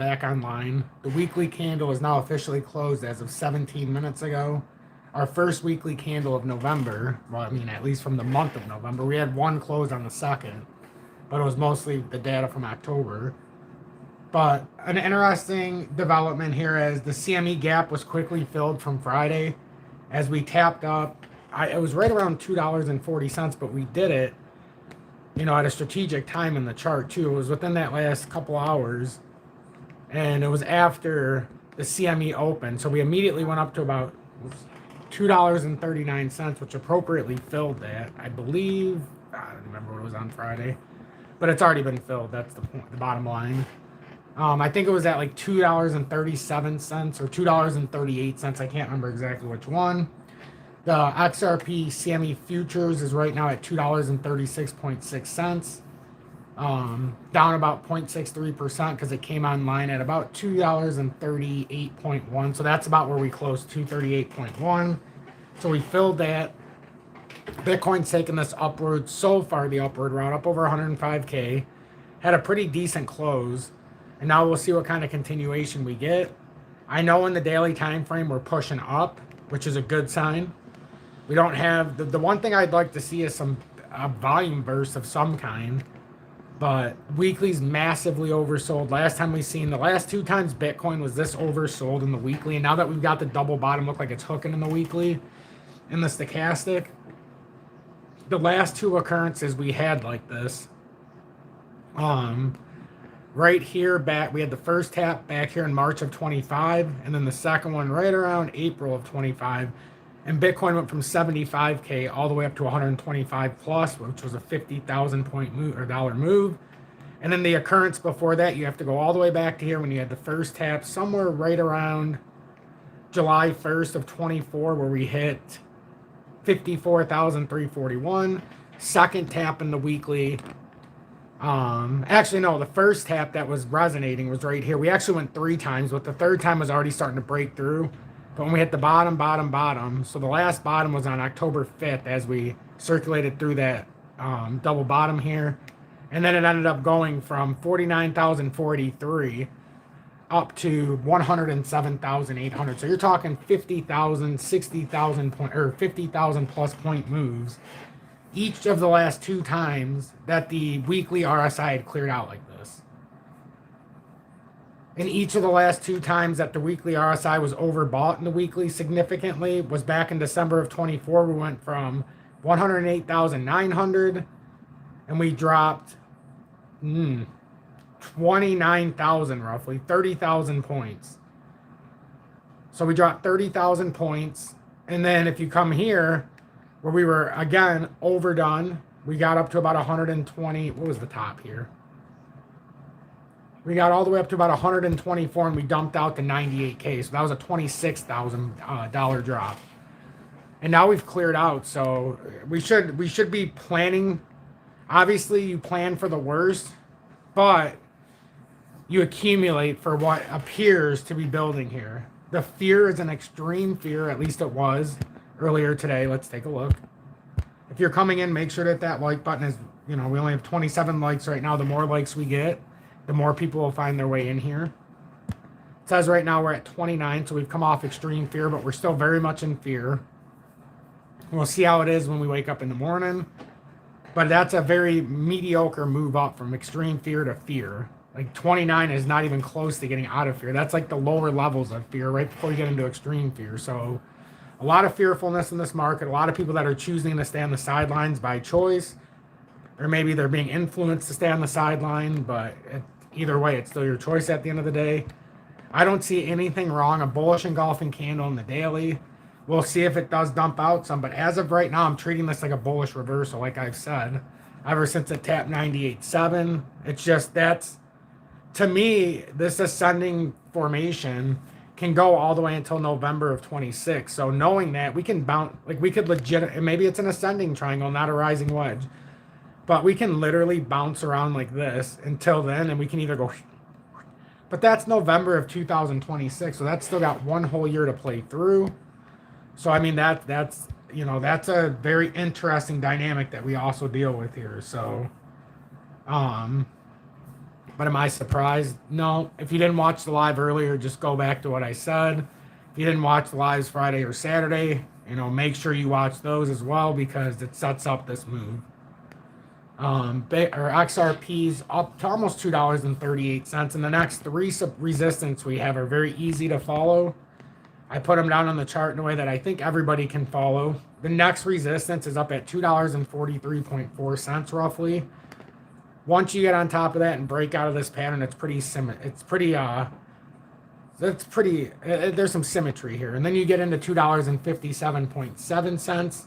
back online. The weekly candle is now officially closed as of 17 minutes ago. Our first weekly candle of November, well, I mean, at least from the month of November, we had one close on the 2nd, but it was mostly the data from October. But an interesting development here is the CME gap was quickly filled from Friday as we tapped up. It was right around $2.40, but we did it, at a strategic time in the chart too. It was within that last couple hours, and it was after the CME opened. So we immediately went up to about $2.39, which appropriately filled that. I believe, I don't remember what it was on Friday, but it's already been filled. That's the point, the bottom line. I think it was at like $2.37 or $2.38. I can't remember exactly which one. The XRP CME futures is right now at $2.36.6. Down about 0.63% because it came online at about $2.38.1. So that's about where we closed, 238.1. So we filled that. Bitcoin's taken this upward, so far the upward route, up over 105K. Had a pretty decent close. And now we'll see what kind of continuation we get. I know in the daily time frame we're pushing up, which is a good sign. We don't have the one thing I'd like to see is a volume burst of some kind. But weekly's massively oversold. Last time we seen, the last two times Bitcoin was this oversold in the weekly, and now that we've got the double bottom look like it's hooking in the weekly, in the stochastic, the last two occurrences we had like this. Right here back, we had the first tap back here in March of 25, and then the second one right around April of 25, and Bitcoin went from 75K all the way up to 125 plus, which was a 50,000 point move or dollar move. And then the occurrence before that, you have to go all the way back to here when you had the first tap somewhere right around July 1st of 24, where we hit 54,341. Second tap in the weekly. Actually, no, the first tap that was resonating was right here. We actually went 3 times, but the third time was already starting to break through. But when we hit the bottom, so the last bottom was on October 5th as we circulated through that double bottom here. And then it ended up going from 49,043 up to 107,800. So you're talking 50,000, 60,000 point, or 50,000 plus point moves each of the last 2 times that the weekly RSI had cleared out like this. And each of the last 2 times that the weekly RSI was overbought in the weekly significantly was back in December of 24. We went from 108,900 and we dropped 29,000 roughly, 30,000 points. So we dropped 30,000 points. And then if you come here, where we were, again, overdone. We got up to about 120. What was the top here? We got all the way up to about 124, and we dumped out to 98K. So that was a $26,000 drop. And now we've cleared out. So we should be planning. Obviously, you plan for the worst, but you accumulate for what appears to be building here. The fear is an extreme fear, at least it was earlier today. Let's take a look. If you're coming in, make sure that like button is, we only have 27 likes right now. The more likes we get, the more people will find their way in here. It says right now we're at 29, so we've come off extreme fear, but we're still very much in fear. We'll see how it is when we wake up in the morning. But that's a very mediocre move up from extreme fear to fear. Like 29 is not even close to getting out of fear. That's like the lower levels of fear right before you get into extreme fear. So a lot of fearfulness in this market, a lot of people that are choosing to stay on the sidelines by choice, or maybe they're being influenced to stay on the sideline, but either way, it's still your choice at the end of the day. I don't see anything wrong. A bullish engulfing candle in the daily. We'll see if it does dump out some, but as of right now, I'm treating this like a bullish reversal, like I've said. Ever since it tapped 98.7, it's just to me, this ascending formation can go all the way until November of 26. So knowing that, we can bounce, we could maybe it's an ascending triangle, not a rising wedge, but we can literally bounce around like this until then, and we can either go, but that's November of 2026, so that's still got 1 whole year to play through. So I mean that's a very interesting dynamic that we also deal with here. So but But am I surprised? No. If you didn't watch the live earlier, just go back to what I said. If you didn't watch the lives Friday or Saturday, make sure you watch those as well because it sets up this move. Our XRP's up to almost $2.38, and the next three resistance we have are very easy to follow. I put them down on the chart in a way that I think everybody can follow. The next resistance is up at $2.43.4 roughly. Once you get on top of that and break out of this pattern, there's some symmetry here. And then you get into $2.57.7.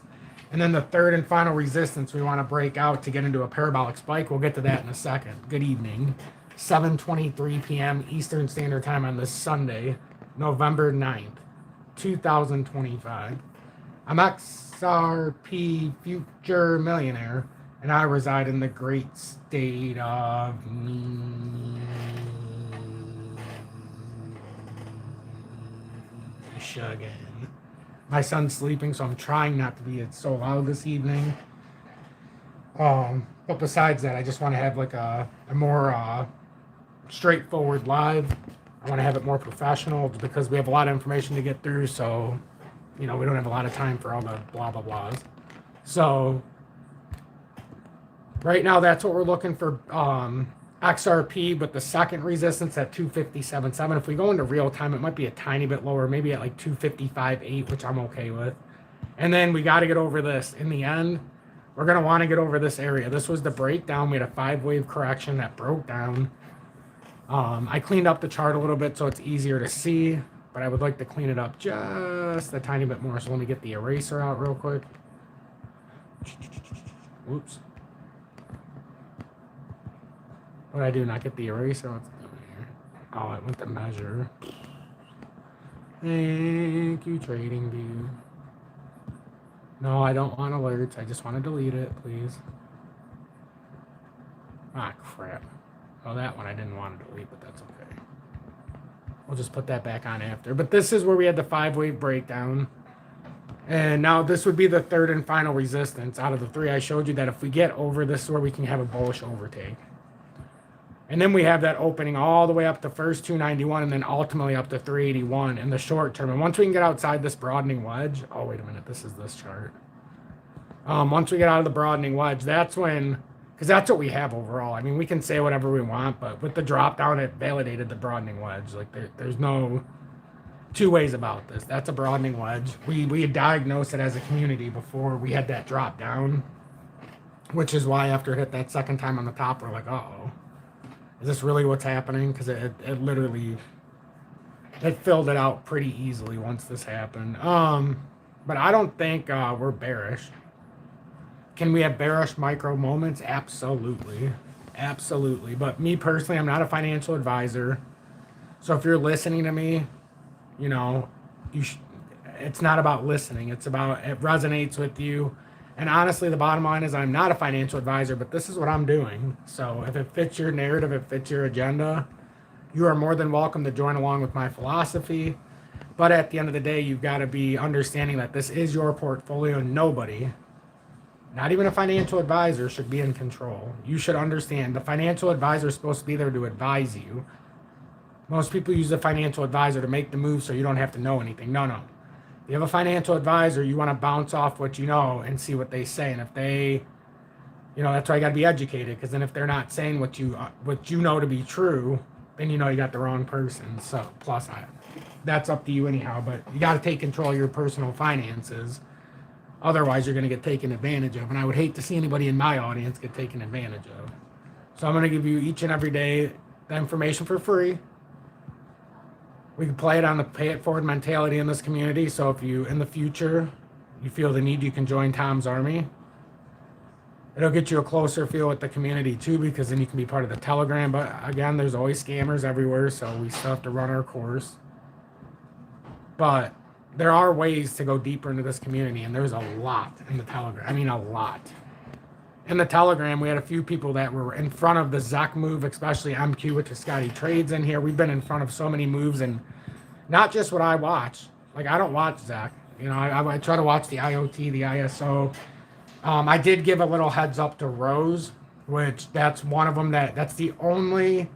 And then the third and final resistance we want to break out to get into a parabolic spike. We'll get to that in a second. Good evening. 7:23 p.m. Eastern Standard Time on this Sunday, November 9th, 2025. I'm XRP Future Millionaire, and I reside in the great state of Michigan. My son's sleeping, so I'm trying not to be so loud this evening. But besides that, I just want to have like a more straightforward live. I want to have it more professional because we have a lot of information to get through, so we don't have a lot of time for all the blah blah blahs. So right now that's what we're looking for, XRP, but the second resistance at 257.7. If we go into real time, it might be a tiny bit lower, maybe at like 255.8, which I'm okay with. And then we got to get over this. In the end, we're going to want to get over this area. This was the breakdown. We had a 5-wave correction that broke down. I cleaned up the chart a little bit so it's easier to see, but I would like to clean it up just a tiny bit more. So let me get the eraser out real quick. Whoops. What did I do? Not get the eraser? What's it doing here? Oh, I went to measure. Thank you, TradingView. No, I don't want alerts. I just want to delete it, please. Ah, crap. Oh, that one I didn't want to delete, but that's okay. We'll just put that back on after. But this is where we had the 5-wave breakdown. And now this would be the third and final resistance out of the three I showed you, that if we get over, this is where we can have a bullish overtake. And then we have that opening all the way up to first 291 and then ultimately up to 381 in the short term. And once we can get outside this broadening wedge, oh, wait a minute, this is this chart. Once we get out of the broadening wedge, that's when, because that's what we have overall. I mean, we can say whatever we want, but with the drop down, it validated the broadening wedge. Like there's no two ways about this. That's a broadening wedge. We had diagnosed it as a community before we had that drop down, which is why after it hit that second time on the top, we're like, uh-oh. Is this really what's happening? Because it literally, it filled it out pretty easily once this happened. But I don't think we're bearish. Can we have bearish micro moments? Absolutely. Absolutely. But me personally, I'm not a financial advisor. So if you're listening to me, it's not about listening. It's about, it resonates with you. And honestly, the bottom line is I'm not a financial advisor, but this is what I'm doing. So if it fits your narrative, if it fits your agenda, you are more than welcome to join along with my philosophy. But at the end of the day, you've got to be understanding that this is your portfolio and nobody, not even a financial advisor, should be in control. You should understand the financial advisor is supposed to be there to advise you. Most people use a financial advisor to make the move so you don't have to know anything. No. If you have a financial advisor, you want to bounce off what you know and see what they say. And if they, that's why you got to be educated, because then if they're not saying what you know to be true, then you got the wrong person. So plus that's up to you anyhow, but you got to take control of your personal finances. Otherwise, you're going to get taken advantage of. And I would hate to see anybody in my audience get taken advantage of. So I'm going to give you each and every day the information for free. We can play it on the pay it forward mentality in this community. So if you, in the future, you feel the need, you can join Tom's Army. It'll get you a closer feel with the community too, because then you can be part of the Telegram. But again, there's always scammers everywhere, so we still have to run our course. But there are ways to go deeper into this community, and there's a lot in the Telegram. I mean, a lot. In the Telegram, we had a few people that were in front of the ZEC move, especially MQ, which is Scotty Trades in here. We've been in front of so many moves, and not just what I watch. Like, I don't watch ZEC. I try to watch the IoT, the ISO. I did give a little heads up to Rose, which that's one of them that's the only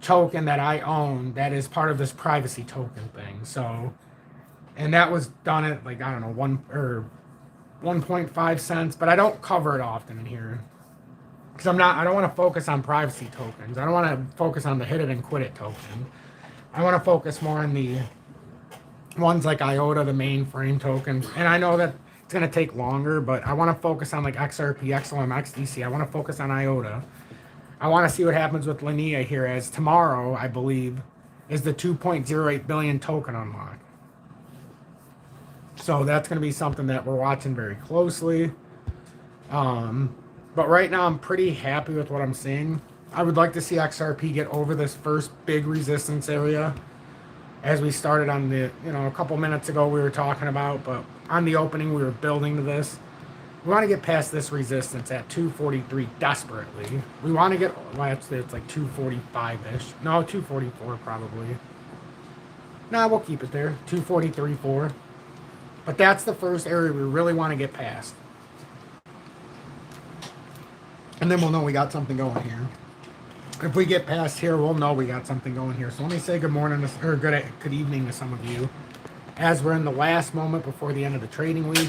token that I own that is part of this privacy token thing. So, and that was done at like, I don't know, 1.5 cents, but I don't cover it often in here. Because I don't want to focus on privacy tokens. I don't want to focus on the hit it and quit it token. I want to focus more on the ones like IOTA, the mainframe tokens. And I know that it's going to take longer, but I want to focus on like XRP, XLM, XDC. I want to focus on IOTA. I want to see what happens with Linea here, as tomorrow, I believe, is the 2.08 billion token unlock. So that's going to be something that we're watching very closely. But right now, I'm pretty happy with what I'm seeing. I would like to see XRP get over this first big resistance area. As we started on the, a couple minutes ago, we were talking about, but on the opening, we were building to this. We want to get past this resistance at 243 desperately. We want to get, well, it's like 245-ish. No, 244 probably. Nah, we'll keep it there. 243.4. But that's the first area we really want to get past. And then we'll know we got something going here. If we get past here, we'll know we got something going here. So let me say good morning, or good evening to some of you. As we're in the last moment before the end of the trading week.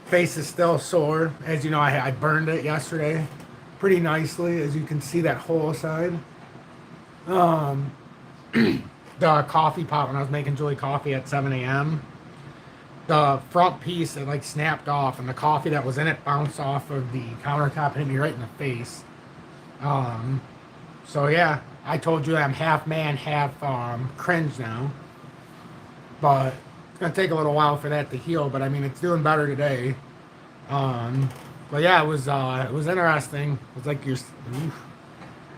Face is still sore. As you know, I burned it yesterday pretty nicely. As you can see, that whole side. The coffee pot, when I was making Julie coffee at 7 a.m., the front piece, it like snapped off, and the coffee that was in it bounced off of the countertop and hit me right in the face. So yeah, I told you that I'm half man, half cringe now. But it's gonna take a little while for that to heal. But I mean, it's doing better today. But yeah, it was interesting. It was like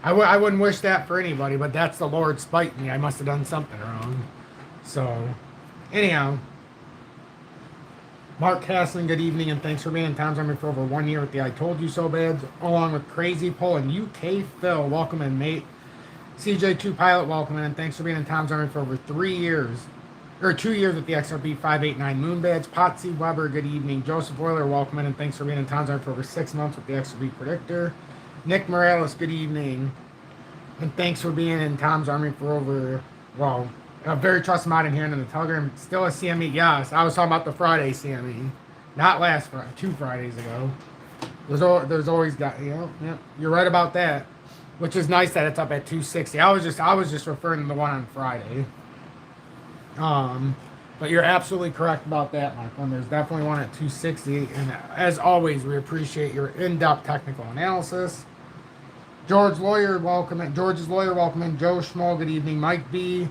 I wouldn't wish that for anybody, but that's the Lord spiting me. I must have done something wrong. So anyhow. Mark Castling, good evening, and thanks for being in Tom's Army for over 1 year with the I Told You So Bad, along with Crazy Pole and UK Phil. Welcome in, mate. CJ2 Pilot, welcome in, and thanks for being in Tom's Army for over 3 years. Or 2 years with the XRP 589 Moon Badge. Potsy Weber, good evening. Joseph Euler, welcome in, and thanks for being in Tom's Army for over 6 months with the XRP Predictor. Nick Morales, good evening, and thanks for being in Tom's Army for over, well, a very trusted mod in here and in the Telegram. Still a CME. Yes, I was talking about the Friday CME. Not last Friday, 2 Fridays ago. There's always got, yeah, you're right about that. Which is nice that it's up at 260. I was just referring to the one on Friday. But you're absolutely correct about that, Michael. There's definitely one at 260. And as always, we appreciate your in-depth technical analysis. George's Lawyer, welcome in. Joe Schmoll, good evening. Mike B.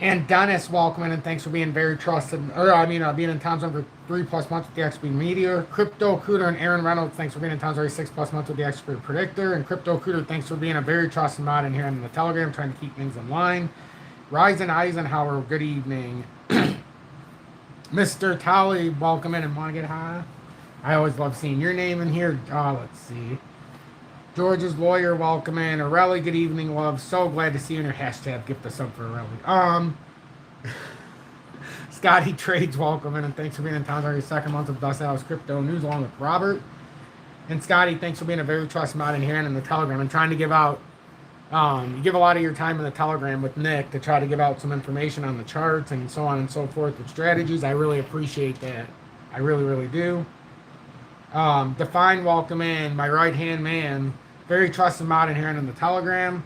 And Dennis, welcome in, and thanks for being very trusted. Being in Tom's Army for 3+ months with the XP Meteor. Crypto Cooter and Aaron Reynolds, thanks for being in Tom's Army 6+ months with the XP Predictor. And Crypto Cooter, thanks for being a very trusted mod in here in the Telegram, trying to keep things in line. Ryzen Eisenhower, good evening. Mr. Tolly, welcome in, and want to get high. I always love seeing your name in here. Let's see. George's Lawyer, welcome in. Aurelie, good evening, love. So glad to see you in your hashtag. Gift a sub for Aurelie. Scotty Trades, welcome in, and thanks for being in Tom's Army 2nd month of Dust House Crypto News, along with Robert. And Scotty, thanks for being a very trusted mod in here and in the Telegram, and trying to give out, you give a lot of your time in the Telegram with Nick to try to give out some information on the charts and so on and so forth with strategies. I really appreciate that. I really, really do. Define, welcome in, my right-hand man. Very trusted mod in here and in the Telegram.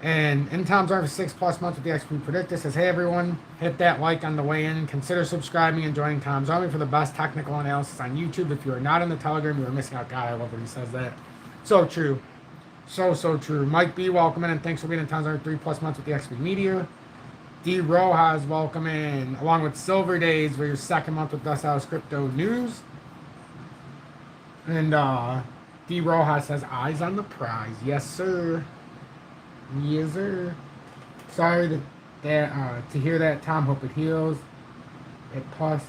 And in Tom's Army 6+ months with the XP Predictor says, hey everyone, hit that like on the way in. Consider subscribing and joining Tom's Army for the best technical analysis on YouTube. If you are not in the Telegram, you are missing out. God, I love when he says that. So true. So true. Mike B, welcome in, and thanks for being in Tom's Army 3+ months with the XP Meteor. D Rojas, welcome in, along with Silver Days for your 2nd month with Dust House Crypto News. And D Rojas says, eyes on the prize. Yes, sir. Yes, sir. Sorry to hear that, Tom. Hope it heals. It pus.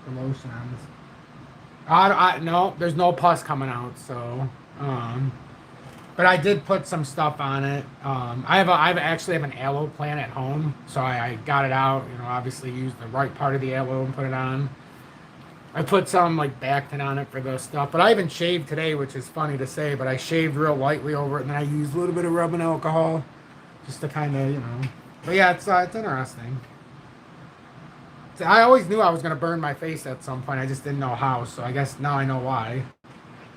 The lotion on this. No, there's no pus coming out. So, but I did put some stuff on it. I actually have an aloe plant at home, so I got it out. Obviously used the right part of the aloe and put it on. I put some like Bactin on it for those stuff, but I haven't shaved today, which is funny to say, but I shaved real lightly over it, and then I used a little bit of rubbing alcohol just to kind of, you know. But yeah, it's interesting. So I always knew I was going to burn my face at some point. I just didn't know how, so I guess now I know why.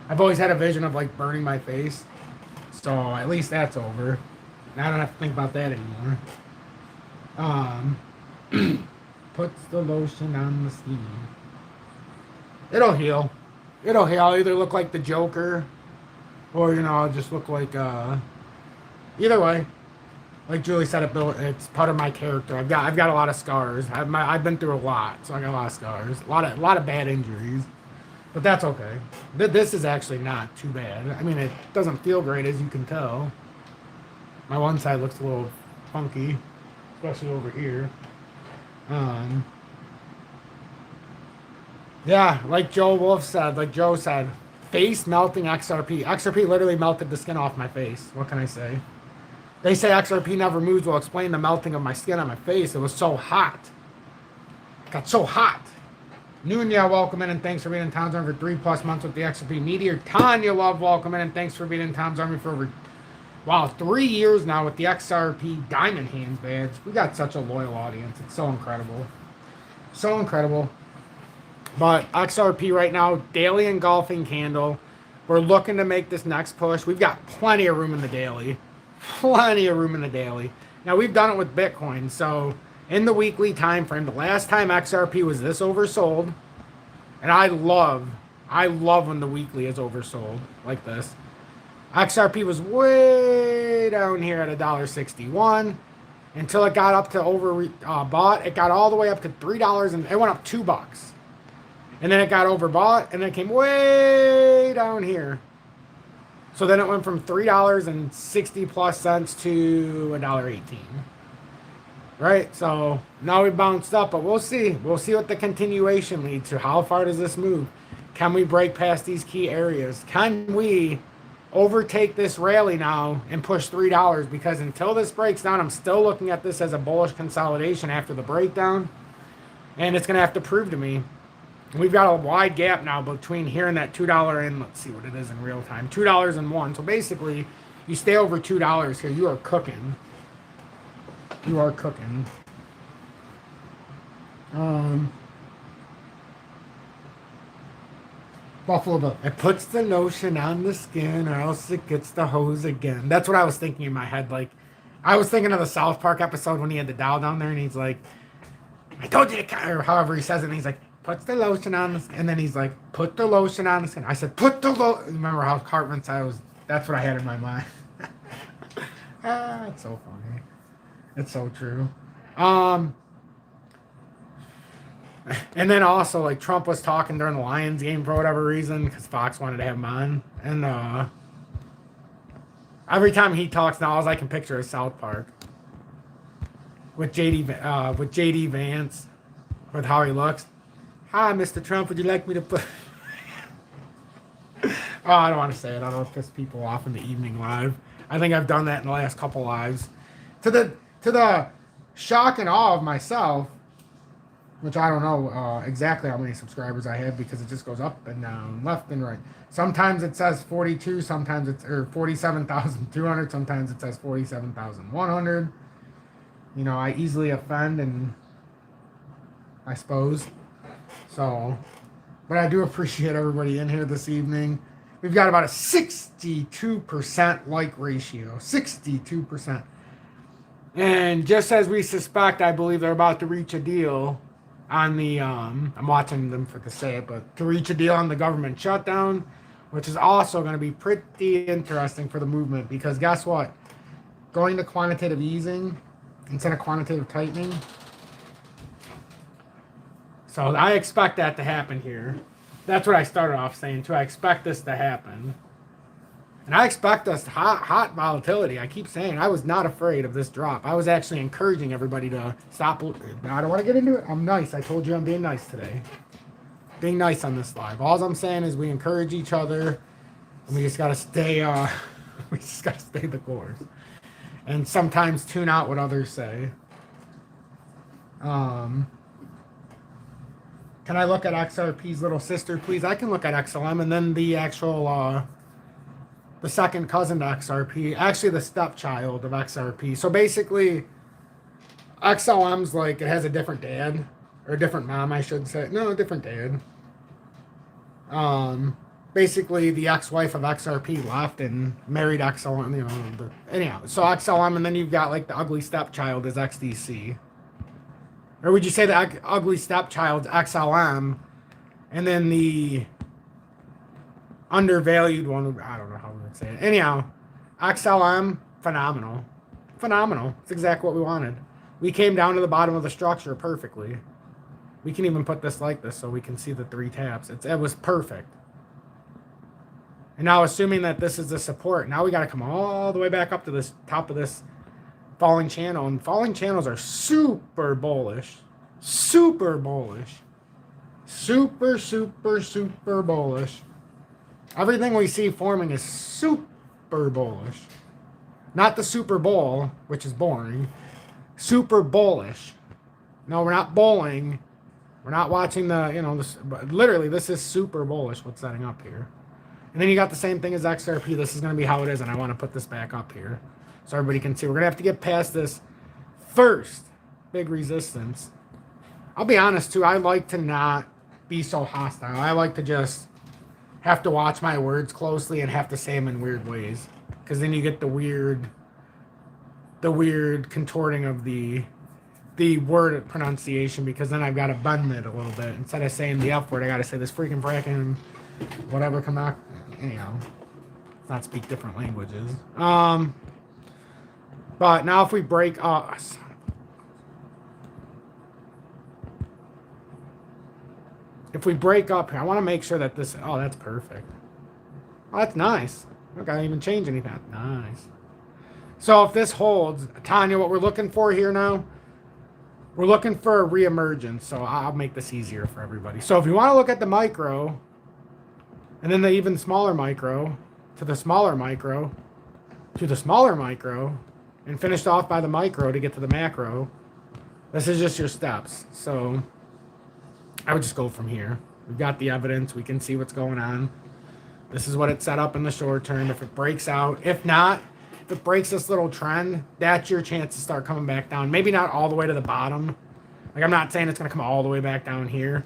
I've always had a vision of like burning my face, so at least that's over. Now I don't have to think about that anymore. Puts the lotion on the skin. It'll heal. It'll heal. I'll either look like the Joker, or you know, I'll just look like either way. Like Julie said, it's part of my character. I've got a lot of scars. I've been through a lot, so I got a lot of scars. A lot of bad injuries, but that's okay. This is actually not too bad. I mean, it doesn't feel great, as you can tell. My one side looks a little funky, especially over here. Yeah, like Joe said, face melting XRP. XRP literally melted the skin off my face. What can I say? They say XRP never moves will explain the melting of my skin on my face. It was so hot. It got so hot. Nunya, welcome in and thanks for being in Tom's Army for 3+ months with the XRP Meteor. Tanya, love, welcome in and thanks for being in Tom's Army for over, 3 years now with the XRP Diamond Hands badge. We got such a loyal audience. It's so incredible. So incredible. But XRP right now, daily engulfing candle. We're looking to make this next push. We've got plenty of room in the daily. Plenty of room in the daily. Now, we've done it with Bitcoin. So, in the weekly time frame, the last time XRP was this oversold, and I love when the weekly is oversold like this. XRP was way down here at $1.61 until it got up to bought. It got all the way up to $3, and it went up $2. And then it got overbought, and then it came way down here. So then it went from $3.60+ to $1.18. Right? So now we bounced up, but we'll see. We'll see what the continuation leads to. How far does this move? Can we break past these key areas? Can we overtake this rally now and push $3? Because until this breaks down, I'm still looking at this as a bullish consolidation after the breakdown. And it's going to have to prove to me. We've got a wide gap now between here and that $2 and let's see what it is in real time. $2.01. So basically, you stay over $2 here, you are cooking. You are cooking. Buffalo Bill. It puts the lotion on the skin or else it gets the hose again. That's what I was thinking in my head. Like, I was thinking of the South Park episode when he had the doll down there and he's like, I told you to, or however he says it, and he's like, puts the lotion on the skin, and then he's like, put the lotion on the skin. I said, put the lotion. Remember how Cartman said that's what I had in my mind. It's so funny. It's so true. And then also, like, Trump was talking during the Lions game for whatever reason, because Fox wanted to have him on. And every time he talks now, all I can picture is South Park. With JD Vance, with how he looks. Hi, Mr. Trump, would you like me to put... Oh, I don't want to say it. I don't want to piss people off in the evening live. I think I've done that in the last couple lives. To the shock and awe of myself, which I don't know exactly how many subscribers I have because it just goes up and down, left and right. Sometimes it says 42, sometimes it's 47,200, sometimes it says 47,100. You know, I easily offend, and I suppose. So, but I do appreciate everybody in here this evening. We've got about a 62% like ratio. 62%. And just as we suspect, I believe they're about to reach a deal on the, I'm watching them to say it, but to reach a deal on the government shutdown, which is also going to be pretty interesting for the movement, because guess what? Going to quantitative easing instead of quantitative tightening. So I expect that to happen here. That's what I started off saying too. I expect this to happen. And I expect us hot volatility. I keep saying I was not afraid of this drop. I was actually encouraging everybody to stop. I don't want to get into it. I'm nice. I told you I'm being nice today. Being nice on this live. All I'm saying is we encourage each other. And we just got to stay, we just got to stay the course. And sometimes tune out what others say. Can I look at XRP's little sister, please? I can look at XLM and then the actual, the second cousin to XRP. Actually, the stepchild of XRP. So basically, XLM's like, it has a different dad. Or a different mom, I should say. No, a different dad. Basically, the ex-wife of XRP left and married XLM, you know. Anyhow, so XLM, and then you've got, like, the ugly stepchild is XDC. Or would you say the ugly stepchild's XLM, and then the undervalued one, I don't know how we would say it. Anyhow, XLM, phenomenal. Phenomenal. It's exactly what we wanted. We came down to the bottom of the structure perfectly. We can even put this like this so we can see the 3 taps. It was perfect. And now assuming that this is the support, now we got to come all the way back up to this top of this falling channel. And falling channels are super bullish. Super bullish. Super, super, super bullish. Everything we see forming is super bullish. Not the Super Bowl, which is boring. Super bullish. No, we're not bowling. We're not watching the, you know, this, but literally this is super bullish what's setting up here. And then you got the same thing as XRP. This is going to be how it is, and I want to put this back up here so everybody can see. We're going to have to get past this first big resistance. I'll be honest, too. I like to not be so hostile. I like to just have to watch my words closely and have to say them in weird ways. Because then you get the weird contorting of the word pronunciation, because then I've got to bend it a little bit. Instead of saying the F word, I got to say this freaking fracking whatever come out. Anyhow, let's not speak different languages. But now if we break up, if we break up here, I want to make sure that this, oh, that's perfect. Oh, that's nice. Look, I didn't even change anything. Nice. So if this holds, Tanya, what we're looking for here now, we're looking for a reemergence. So I'll make this easier for everybody. So if you want to look at the micro, and then the even smaller micro, to the smaller micro, to the smaller micro, and finished off by the micro to get to the macro, this is just your steps. So I would just go from here. We've got the evidence. We can see what's going on. This is what it set up in the short term. If it breaks out, if not, if it breaks this little trend, that's your chance to start coming back down. Maybe not all the way to the bottom. Like, I'm not saying it's going to come all the way back down here.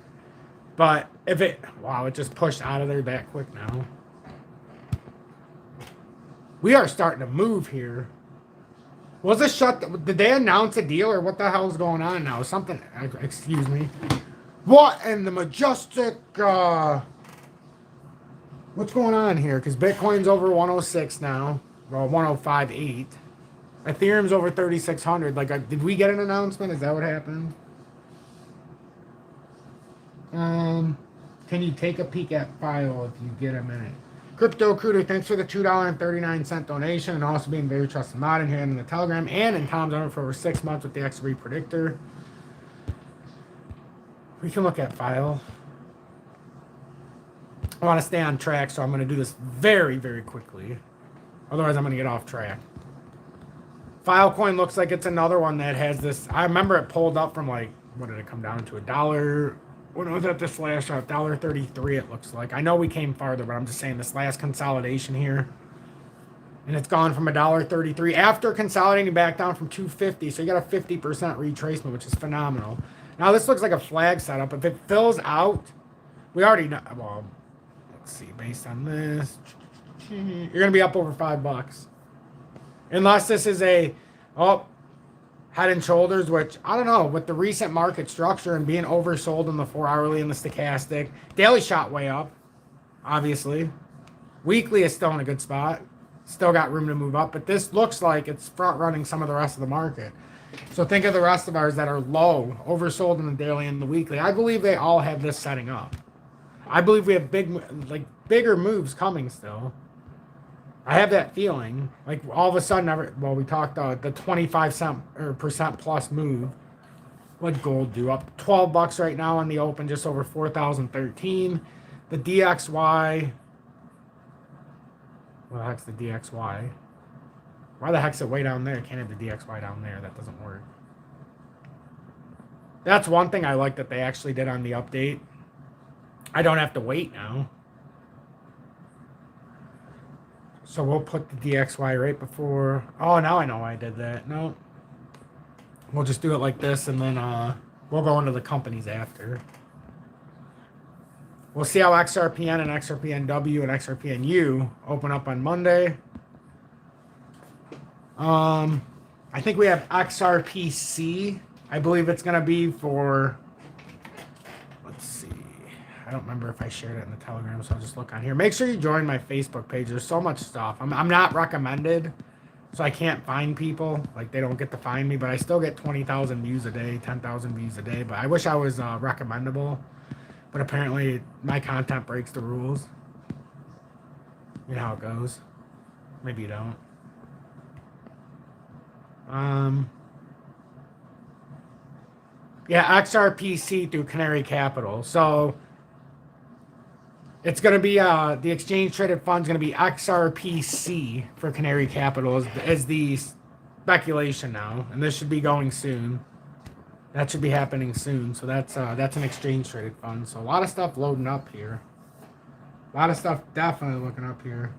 But if it, wow, it just pushed out of there that quick now. We are starting to move here. Was this shut? Did they announce a deal or what the hell is going on now? Something, excuse me. What in the majestic, what's going on here? Because Bitcoin's over 106 now. Well, 105.8. Ethereum's over 3,600. Like, did we get an announcement? Is that what happened? Can you take a peek at file if you get a minute? Crypto Cruder, thanks for the $2.39 donation, and also being very trusted mod in here in the Telegram and in Tom's Armor for over 6 months with the XRP Predictor. We can look at file. I want to stay on track, so I'm going to do this very, very quickly. Otherwise, I'm going to get off track. Filecoin looks like it's another one that has this. I remember it pulled up from, like, what did it come down to? $1. When was it this last shot? $1.33 it looks like. I know we came farther, but I'm just saying this last consolidation here. And it's gone from $1.33 after consolidating back down from $2.50. So you got a 50% retracement, which is phenomenal. Now this looks like a flag setup. If it fills out, we already know. Well, let's see. Based on this, you're gonna be up over $5, unless this is a head and shoulders, which I don't know, with the recent market structure and being oversold in the 4-hourly and the stochastic. Daily shot way up, obviously. Weekly is still in a good spot. Still got room to move up, but this looks like it's front running some of the rest of the market. So think of the rest of ours that are low, oversold in the daily and the weekly. I believe they all have this setting up. I believe we have bigger moves coming still. I have that feeling. Like all of a sudden, we talked about the 25% plus move. What'd gold do? Up $12 right now on the open, just over 4,013. The DXY. What the heck's the DXY? Why the heck's it way down there? Can't have the DXY down there. That doesn't work. That's one thing I like that they actually did on the update. I don't have to wait now. So we'll put the DXY right before. Oh, now I know why I did that. No. We'll just do it like this, and then we'll go into the companies after. We'll see how XRPN and XRPNW and XRPNU open up on Monday. I think we have XRPC. I believe it's going to be for, let's see. I don't remember if I shared it in the Telegram, so I'll just look on here. Make sure you join my Facebook page. There's so much stuff. I'm not recommended, so I can't find people. Like, they don't get to find me, but I still get 20,000 views a day, 10,000 views a day. But I wish I was recommendable. But apparently, my content breaks the rules. You know how it goes. Maybe you don't. Yeah, XRPC through Canary Capital. So it's going to be the exchange traded fund is going to be XRPC for Canary Capital is the speculation now, and this should be going soon. That should be happening soon. So that's an exchange traded fund. So a lot of stuff loading up here. A lot of stuff definitely looking up here.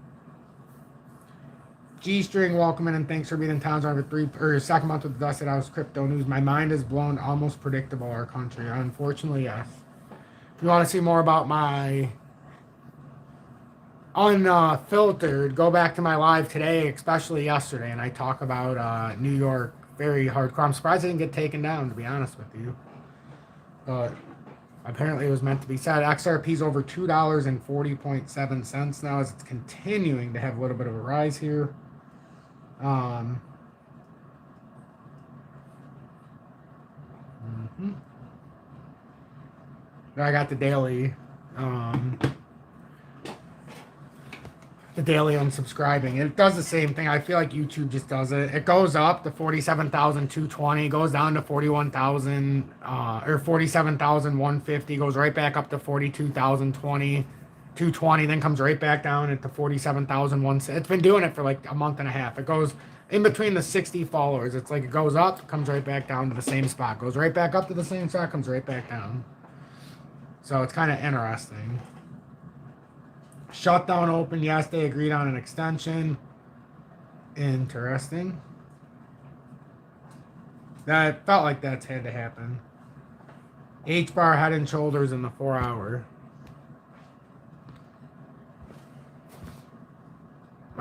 G-String, welcome in and thanks for being in town for second month with the Dusted House Crypto News. My mind is blown, almost predictable, our country. Unfortunately, yes. If you want to see more about my unfiltered, go back to my live today, especially yesterday, and I talk about New York very hardcore. I'm surprised I didn't get taken down, to be honest with you. But apparently it was meant to be said. XRP's over $2.40.7 now as it's continuing to have a little bit of a rise here. I got the daily unsubscribing. It does the same thing. I feel like YouTube just does it. It goes up to 47,220, goes down to 41,000 or 47,150, goes right back up to 42,020, 220, then comes right back down at the 47,001. It's been doing it for like a month and a half. It goes in between the 60 followers. It's like it goes up, comes right back down to the same spot, goes right back up to the same spot, comes right back down. So it's kind of interesting. Shutdown open. Yes, they agreed on an extension. Interesting. That felt like that's had to happen. H-bar head and shoulders in the 4 hour.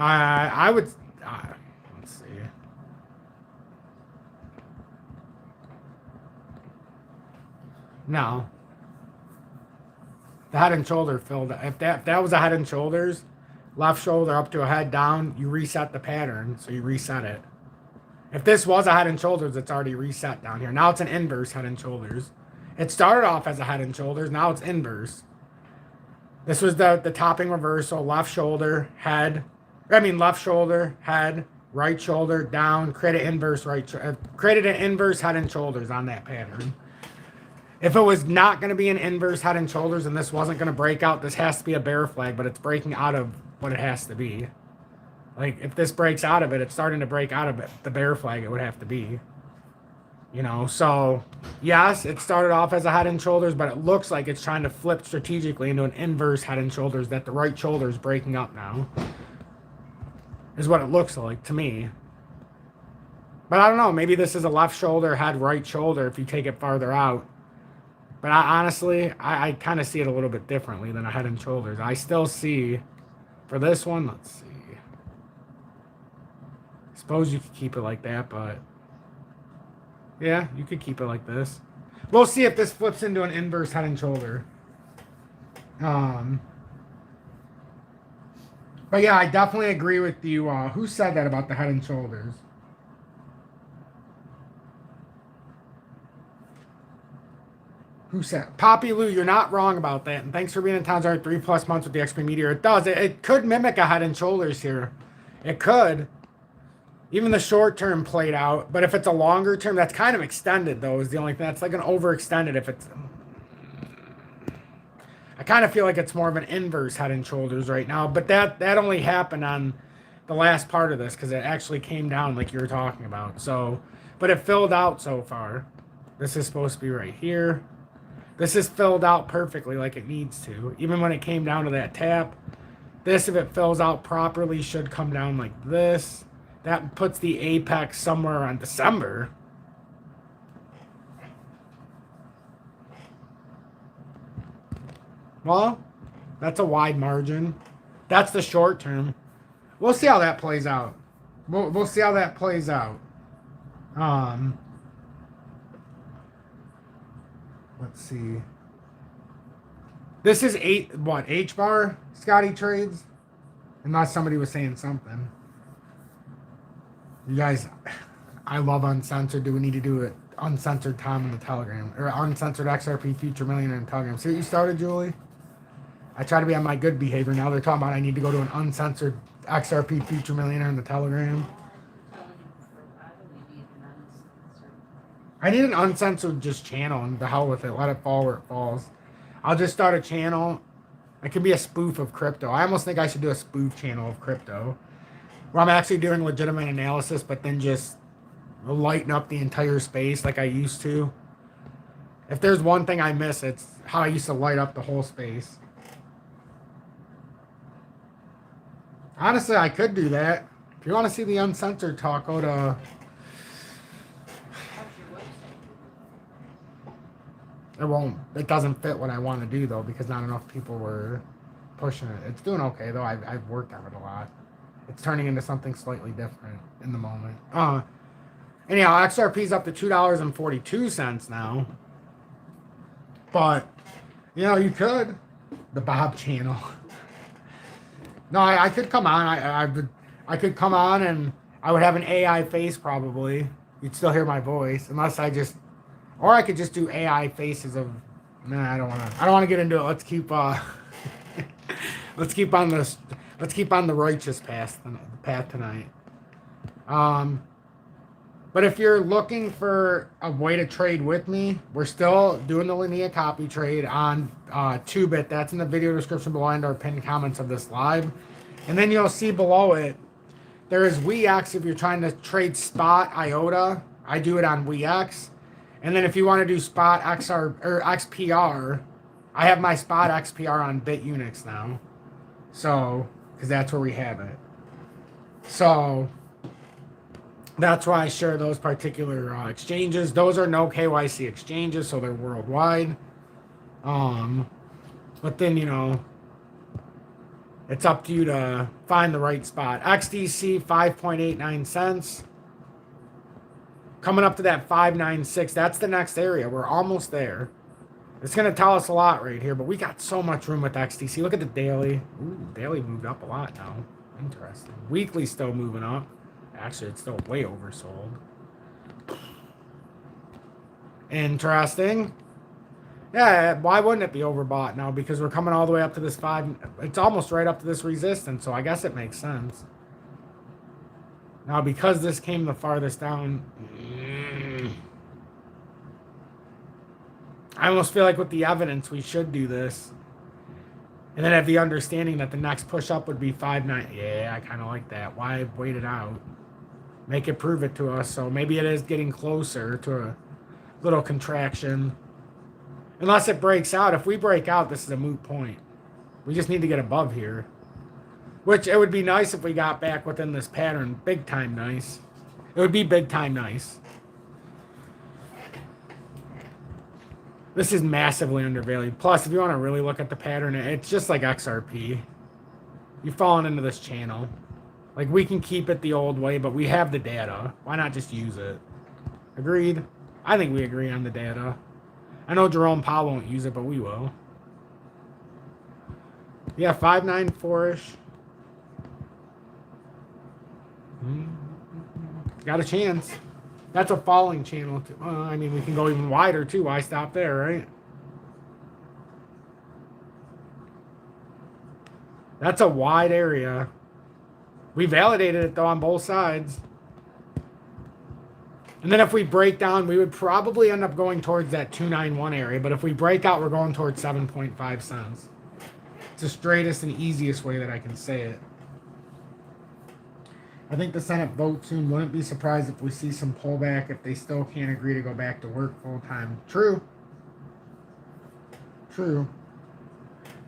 I would. Let's see. No. The head and shoulder filled. If that was a head and shoulders, left shoulder up to a head down, you reset the pattern, so you reset it. If this was a head and shoulders, it's already reset down here. Now it's an inverse head and shoulders. It started off as a head and shoulders. Now it's inverse. This was the topping reversal. Left shoulder, head. Left shoulder, head, right shoulder, down. Created an inverse head and shoulders on that pattern. If it was not going to be an inverse head and shoulders and this wasn't going to break out, this has to be a bear flag, but it's breaking out of what it has to be. Like, if this breaks out of it, it's starting to break out of it. The bear flag, it would have to be. You know, so, yes, it started off as a head and shoulders, but it looks like it's trying to flip strategically into an inverse head and shoulders, that the right shoulder is breaking up now. Is what it looks like to me. But I don't know, maybe this is a left shoulder, head, right shoulder if you take it farther out. But honestly, I kind of see it a little bit differently than a head and shoulders. I still see, for this one, let's see. Suppose you could keep it like that, but yeah, you could keep it like this. We'll see if this flips into an inverse head and shoulder. But yeah, I definitely agree with you. Who said that about the head and shoulders? Who said? Poppy Lou, you're not wrong about that. And thanks for being in town 3+ months with the XP Meteor. It does. It could mimic a head and shoulders here. It could. Even the short term played out. But if it's a longer term, that's kind of extended, though, is the only thing. That's like an overextended if it's... I kind of feel like it's more of an inverse head and shoulders right now. But that only happened on the last part of this because it actually came down like you were talking about. So, but it filled out so far. This is supposed to be right here. This is filled out perfectly like it needs to. Even when it came down to that tap, this, if it fills out properly, should come down like this. That puts the apex somewhere on December. Well, that's a wide margin. That's the short term. We'll see how that plays out. We'll see how that plays out. Let's see. This is H bar, Scotty trades? Unless somebody was saying something. You guys, I love uncensored. Do we need to do it? Uncensored Tom in the Telegram. Or uncensored XRP Future Millionaire in Telegram. See what you started, Julie? I try to be on my good behavior. Now they're talking about I need to go to an uncensored XRP Future Millionaire in the Telegram. I need an uncensored just channel, and the hell with it. Let it fall where it falls. I'll just start a channel. It could be a spoof of crypto. I almost think I should do a spoof channel of crypto, where I'm actually doing legitimate analysis, but then just lighten up the entire space like I used to. If there's one thing I miss, it's how I used to light up the whole space. Honestly, I could do that. If you want to see the uncensored talk, go to... It doesn't fit what I want to do, though, because not enough people were pushing it. It's doing okay, though. I've worked on it a lot. It's turning into something slightly different in the moment. Anyhow, XRP's up to $2.42 now. But, you know, you could. The Bob channel. No, I could come on. I could come on and I would have an AI face probably. You'd still hear my voice, unless I just... Or I could just do AI faces of... Nah, I don't want to get into it. Let's keep let's keep on the righteous path tonight. But if you're looking for a way to trade with me, we're still doing the linear copy trade on TOOBIT. That's in the video description below and our pinned comments of this live. And then you'll see below it, there is WEX if you're trying to trade spot IOTA. I do it on WEX. And then if you want to do spot XR or XPR, I have my spot XPR on BITUNIX now. So, because that's where we have it. So, that's why I share those particular exchanges. Those are no KYC exchanges, so they're worldwide. But then, you know, it's up to you to find the right spot. XDC, 5.89 cents. Coming up to that 596. That's the next area. We're almost there. It's going to tell us a lot right here, but we got so much room with XDC. Look at the daily. Ooh, daily moved up a lot now. Interesting. Weekly still moving up. Actually, it's still way oversold. Interesting. Yeah, why wouldn't it be overbought now? Because we're coming all the way up to this 5. It's almost right up to this resistance, so I guess it makes sense. Now, because this came the farthest down, I almost feel like with the evidence, we should do this. And then have the understanding that the next push up would be 5.9. Yeah, I kind of like that. Why wait it out? Make it prove it to us. So maybe it is getting closer to a little contraction. Unless it breaks out. If we break out, this is a moot point. We just need to get above here. Which it would be nice if we got back within this pattern. Big time nice. It would be big time nice. This is massively undervalued. Plus, if you want to really look at the pattern, it's just like XRP. You've fallen into this channel. Like, we can keep it the old way, but we have the data. Why not just use it? Agreed? I think we agree on the data. I know Jerome Powell won't use it, but we will. Yeah, 594-ish. Got a chance. That's a falling channel. I mean, we can go even wider, too. Why stop there, right? That's a wide area. We validated it, though, on both sides. And then if we break down, we would probably end up going towards that 291 area. But if we break out, we're going towards 7.5 cents. It's the straightest and easiest way that I can say it. I think the Senate vote soon. Wouldn't be surprised if we see some pullback if they still can't agree to go back to work full time. True. True.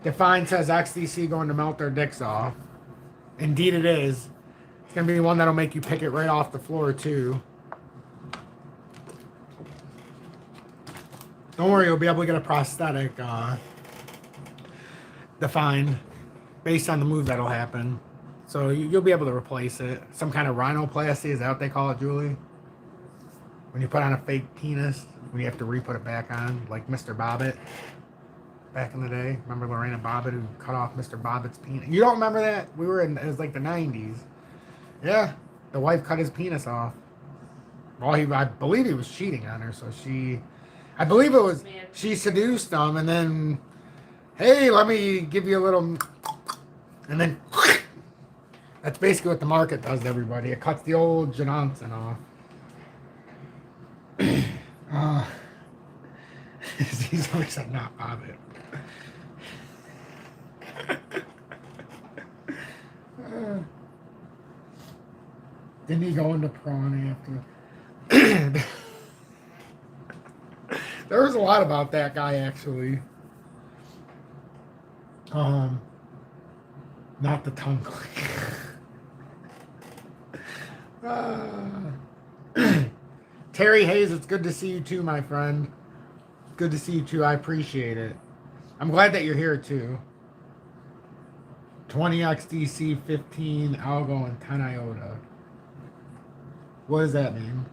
Define says XDC going to melt their dicks off. Indeed it is. It's going to be one that'll make you pick it right off the floor, too. Don't worry, you'll be able to get a prosthetic defined based on the move that'll happen. So you'll be able to replace it. Some kind of rhinoplasty, is that what they call it, Julie? When you put on a fake penis, when you have to re-put it back on, like Mr. Bobbitt back in the day. Remember Lorena Bobbitt who cut off Mr. Bobbitt's penis? You don't remember that? It was like the 90s. Yeah, the wife cut his penis off. Well, I believe he was cheating on her, so I believe it was, she seduced him, and then, hey, let me give you a little, and then, that's basically what the market does to everybody. It cuts the old Janonson off. He's always said not Bobbitt. Didn't he go into prawn after? There was a lot about that guy, actually. Not the tongue click. Terry Hayes, it's good to see you too, my friend. Good to see you too. I appreciate it. I'm glad that you're here too. 20 XDC, 15 Algo, and 10 Iota. What does that mean?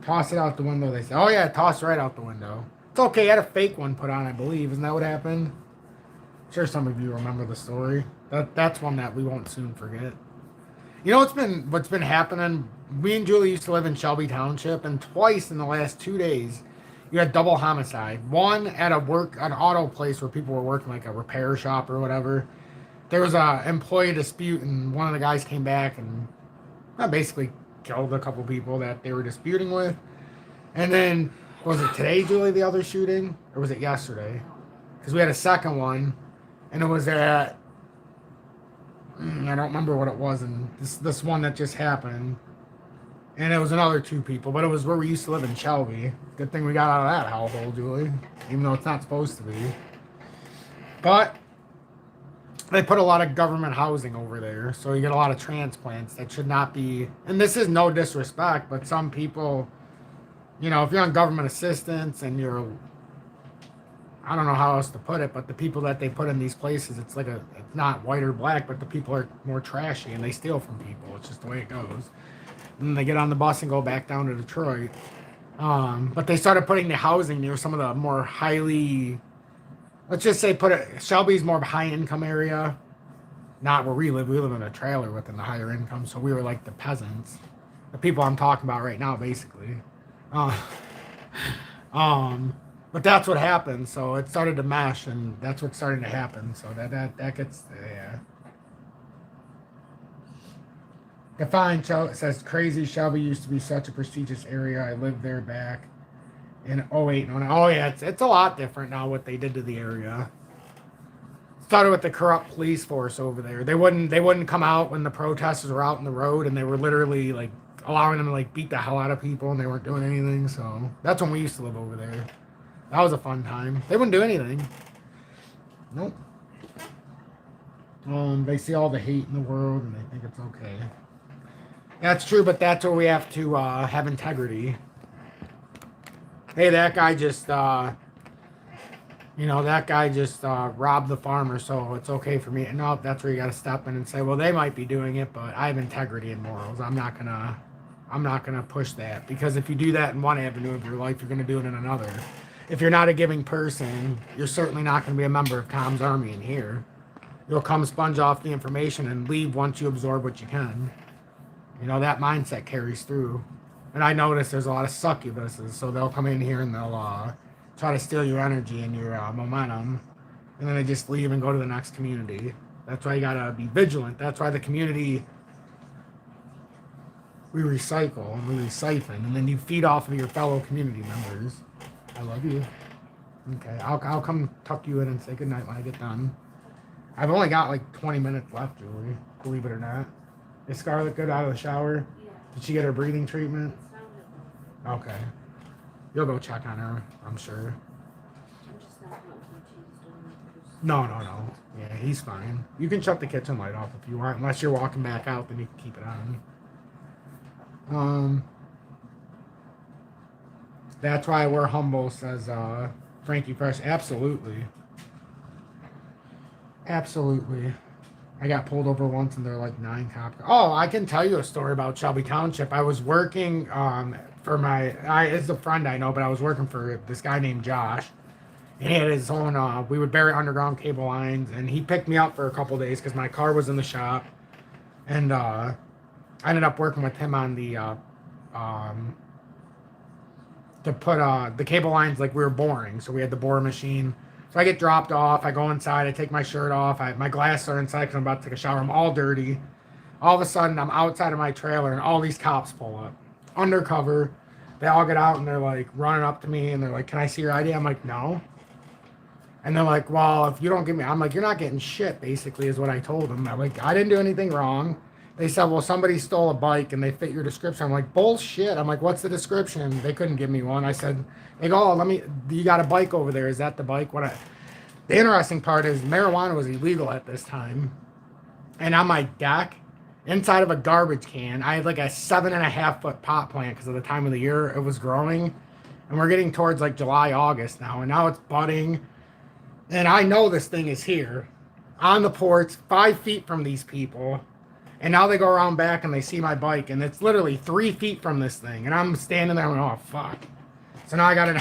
Toss it out the window, they say. Oh yeah, toss right out the window. It's okay, I had a fake one put on, I believe. Isn't that what happened? I'm sure some of you remember the story. That's one that we won't soon forget. You know what's been happening? Me and Julie used to live in Shelby Township, and twice in the last 2 days, you had double homicide. One at an auto place where people were working, like a repair shop or whatever. There was a employee dispute, and one of the guys came back and basically killed a couple people that they were disputing with. And then, was it today, Julie, the other shooting? Or was it yesterday? Because we had a second one, and it was at, I don't remember what it was, and this one that just happened. And it was another 2 people, but it was where we used to live in Shelby. Good thing we got out of that hellhole, Julie. Even though it's not supposed to be. But they put a lot of government housing over there, so you get a lot of transplants that should not be. And this is no disrespect, but some people, you know, if you're on government assistance and you're, I don't know how else to put it, but the people that they put in these places, it's not white or black, but the people are more trashy and they steal from people. It's just the way it goes. And then they get on the bus and go back down to Detroit. But they started putting the housing near some of the more highly, let's just say Shelby's more of a high income area. Not where we live. We live in a trailer within the higher income, so we were like the peasants. The people I'm talking about right now, basically. But that's what happened, so it started to mesh, and that's what's starting to happen. So that gets, yeah. Define says, crazy, Shelby used to be such a prestigious area. I lived there back in 08. Oh yeah, it's a lot different now what they did to the area. Started with the corrupt police force over there. They wouldn't come out when the protesters were out in the road, and they were literally like allowing them to like beat the hell out of people, and they weren't doing anything. So that's when we used to live over there. That was a fun time. They wouldn't do anything. Nope. They see all the hate in the world, and they think it's okay. That's true, but that's where we have to have integrity. Hey, that guy just, robbed the farmer, so it's okay for me. No, that's where you got to step in and say, well, they might be doing it, but I have integrity and morals. I'm not gonna push that, because if you do that in one avenue of your life, you're gonna do it in another. If you're not a giving person, you're certainly not gonna be a member of Tom's Army in here. You'll come sponge off the information and leave once you absorb what you can. You know, that mindset carries through. And I notice there's a lot of succubuses, so they'll come in here and they'll try to steal your energy and your momentum, and then they just leave and go to the next community. That's why you gotta be vigilant. That's why the community, we recycle and we siphon, and then you feed off of your fellow community members. I love you. Okay, I'll come tuck you in and say goodnight when I get done. I've only got like 20 minutes left, Julie, believe it or not. Is Scarlett good out of the shower? Yeah. Did she get her breathing treatment? Okay. You'll go check on her, I'm sure. I'm just not wanting cheese doing it. No. Yeah, he's fine. You can shut the kitchen light off if you want. Unless you're walking back out, then you can keep it on. That's why we're humble, says Frankie Fresh. Absolutely. Absolutely. I got pulled over once and they're like 9 cops. Oh, I can tell you a story about Shelby Township. I was working for it's a friend I know, but I was working for this guy named Josh. And he had his own, we would bury underground cable lines. And he picked me up for a couple days because my car was in the shop. And I ended up working with him on the, to put the cable lines like we were boring. So we had the bore machine. So I get dropped off. I go inside. I take my shirt off. My glasses are inside because I'm about to take a shower. I'm all dirty. All of a sudden, I'm outside of my trailer, and all these cops pull up. Undercover. They all get out, and they're, like, running up to me, and they're like, can I see your ID? I'm like, no. And they're like, well, if you don't give me... I'm like, you're not getting shit, basically, is what I told them. I'm like, I didn't do anything wrong. They said, well, somebody stole a bike, and they fit your description. I'm like, bullshit. I'm like, what's the description? They couldn't give me one. I said... They go, oh, you got a bike over there. Is that the bike? The interesting part is marijuana was illegal at this time. And on my deck, inside of a garbage can, I had like a 7.5-foot pot plant because of the time of the year it was growing. And we're getting towards like July, August now. And now it's budding. And I know this thing is here on the porch, 5 feet from these people. And now they go around back and they see my bike. And it's literally 3 feet from this thing. And I'm standing there going, oh, fuck. So now I got it.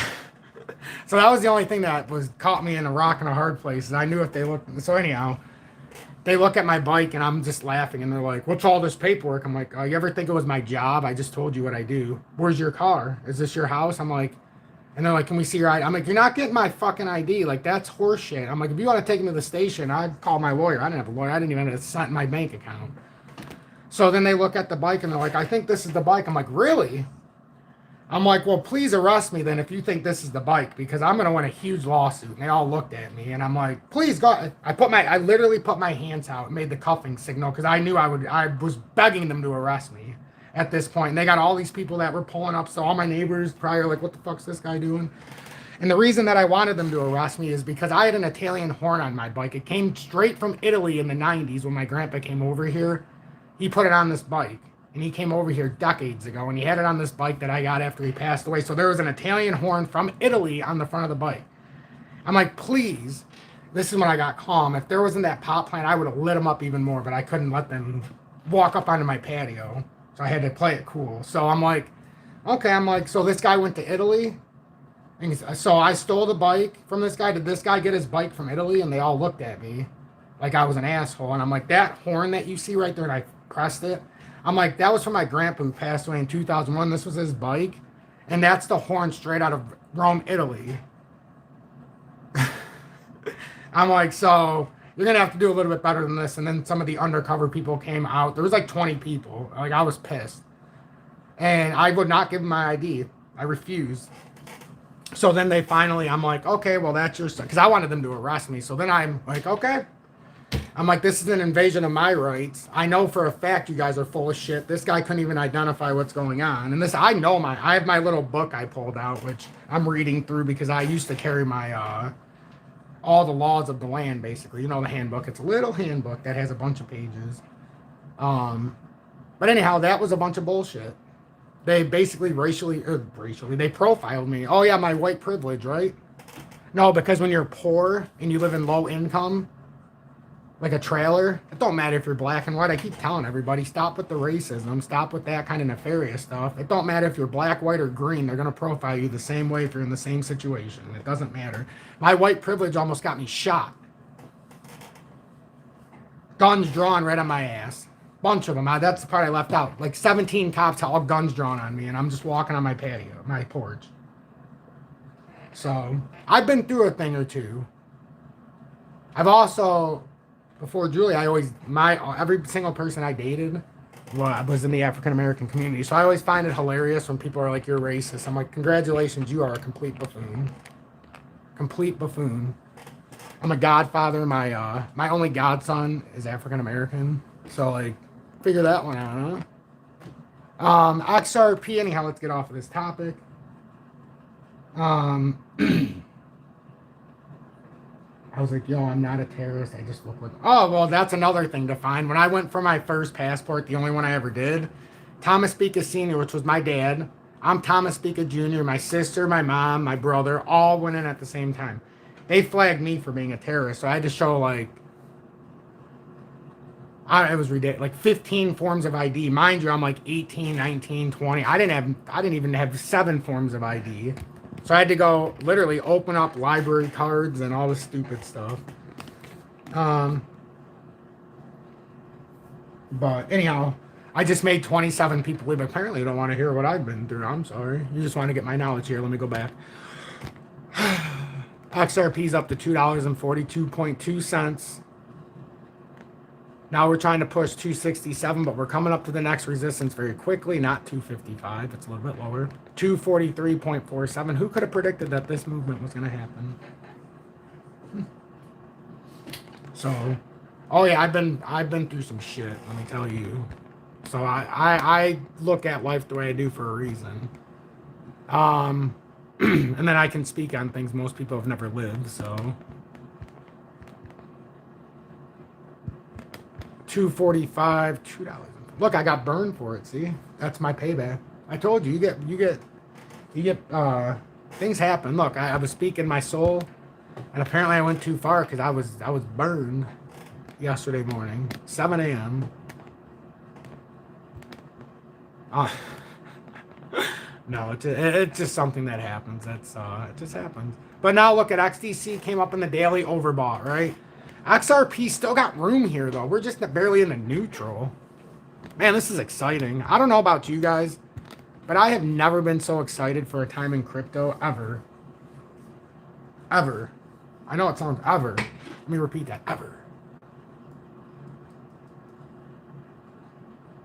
So that was the only thing that caught me in a rock and a hard place. And I knew if they looked. So anyhow, they look at my bike and I'm just laughing. And they're like, what's all this paperwork? I'm like, oh, you ever think it was my job? I just told you what I do. Where's your car? Is this your house? I'm like, and they're like, can we see your ID? I'm like, you're not getting my fucking ID. Like, that's horseshit. I'm like, if you want to take me to the station, I'd call my lawyer. I didn't have a lawyer. I didn't even have a cent in my bank account. So then they look at the bike and they're like, I think this is the bike. I'm like, really? I'm like, well, please arrest me then if you think this is the bike because I'm gonna win a huge lawsuit. And they all looked at me, and I'm like, please go. I literally put my hands out, and made the cuffing signal because I knew I would. I was begging them to arrest me at this point. And they got all these people that were pulling up, so all my neighbors probably are like, what the fuck's this guy doing? And the reason that I wanted them to arrest me is because I had an Italian horn on my bike. It came straight from Italy in the 90s when my grandpa came over here. He put it on this bike. And he came over here decades ago, and he had it on this bike that I got after he passed away. So there was an Italian horn from Italy on the front of the bike. I'm like, please. This is when I got calm. If there wasn't that pot plant, I would have lit them up even more, but I couldn't let them walk up onto my patio. So I had to play it cool. So I'm like, okay. I'm like, so this guy went to Italy? And so I stole the bike from this guy. Did this guy get his bike from Italy? And they all looked at me like I was an asshole. And I'm like, that horn that you see right there, and I pressed it. I'm like, that was from my grandpa who passed away in 2001. This was his bike. And that's the horn straight out of Rome, Italy. I'm like, so you're going to have to do a little bit better than this. And then some of the undercover people came out. There was like 20 people. Like, I was pissed. And I would not give them my ID. I refused. So then they finally, I'm like, okay, well, that's your stuff. Because I wanted them to arrest me. So then I'm like, okay. I'm like, this is an invasion of my rights. I know for a fact you guys are full of shit. This guy couldn't even identify what's going on. And I have my little book I pulled out, which I'm reading through because I used to carry my, all the laws of the land, basically. You know, the handbook. It's a little handbook that has a bunch of pages. But anyhow, that was a bunch of bullshit. They basically they profiled me. Oh yeah, my white privilege, right? No, because when you're poor and you live in low income, like a trailer, it don't matter if you're black and white. I keep telling everybody, stop with the racism. Stop with that kind of nefarious stuff. It don't matter if you're black, white, or green. They're going to profile you the same way if you're in the same situation. It doesn't matter. My white privilege almost got me shot. Guns drawn right on my ass. Bunch of them. That's the part I left out. Like 17 cops, all guns drawn on me, and I'm just walking on my patio, my porch. So, I've been through a thing or two. I've also... Before Julie, every single person I dated was in the African American community. So I always find it hilarious when people are like, you're racist. I'm like, congratulations, you are a complete buffoon. Complete buffoon. I'm a godfather. My only godson is African American. So like, figure that one out, huh? XRP, anyhow, let's get off of this topic. I was like, yo, I'm not a terrorist. I just look like. Oh, well, that's another thing to find. When I went for my first passport, the only one I ever did, Thomas Spica Sr., which was my dad. I'm Thomas Spica Jr., my sister, my mom, my brother, all went in at the same time. They flagged me for being a terrorist, so I had to show, like, it was ridiculous. Like 15 forms of ID. Mind you, I'm like 18, 19, 20. I didn't even have 7 forms of ID. So I had to go literally open up library cards and all this stupid stuff. But anyhow, I just made 27 people leave. Apparently, you don't want to hear what I've been through. I'm sorry. You just want to get my knowledge here. Let me go back. XRP's up to $2.42. Now we're trying to push 267, but we're coming up to the next resistance very quickly. Not 255. It's a little bit lower. 243.47. Who could have predicted that this movement was going to happen? So, oh yeah, I've been through some shit. Let me tell you. So I look at life the way I do for a reason. And then I can speak on things most people have never lived. So. 245, $2. Look, I got burned for it. See, that's my payback. I told you, you get things happen. Look, I was speaking my soul, and apparently I went too far because I was burned yesterday morning, 7 a.m. No, it's just something that happens. It just happens. But now look at XDC came up in the daily overbought, right? XRP still got room here, though. We're just barely in the neutral. Man, this is exciting. I don't know about you guys, but I have never been so excited for a time in crypto ever. Ever. I know it sounds ever. Let me repeat that. Ever.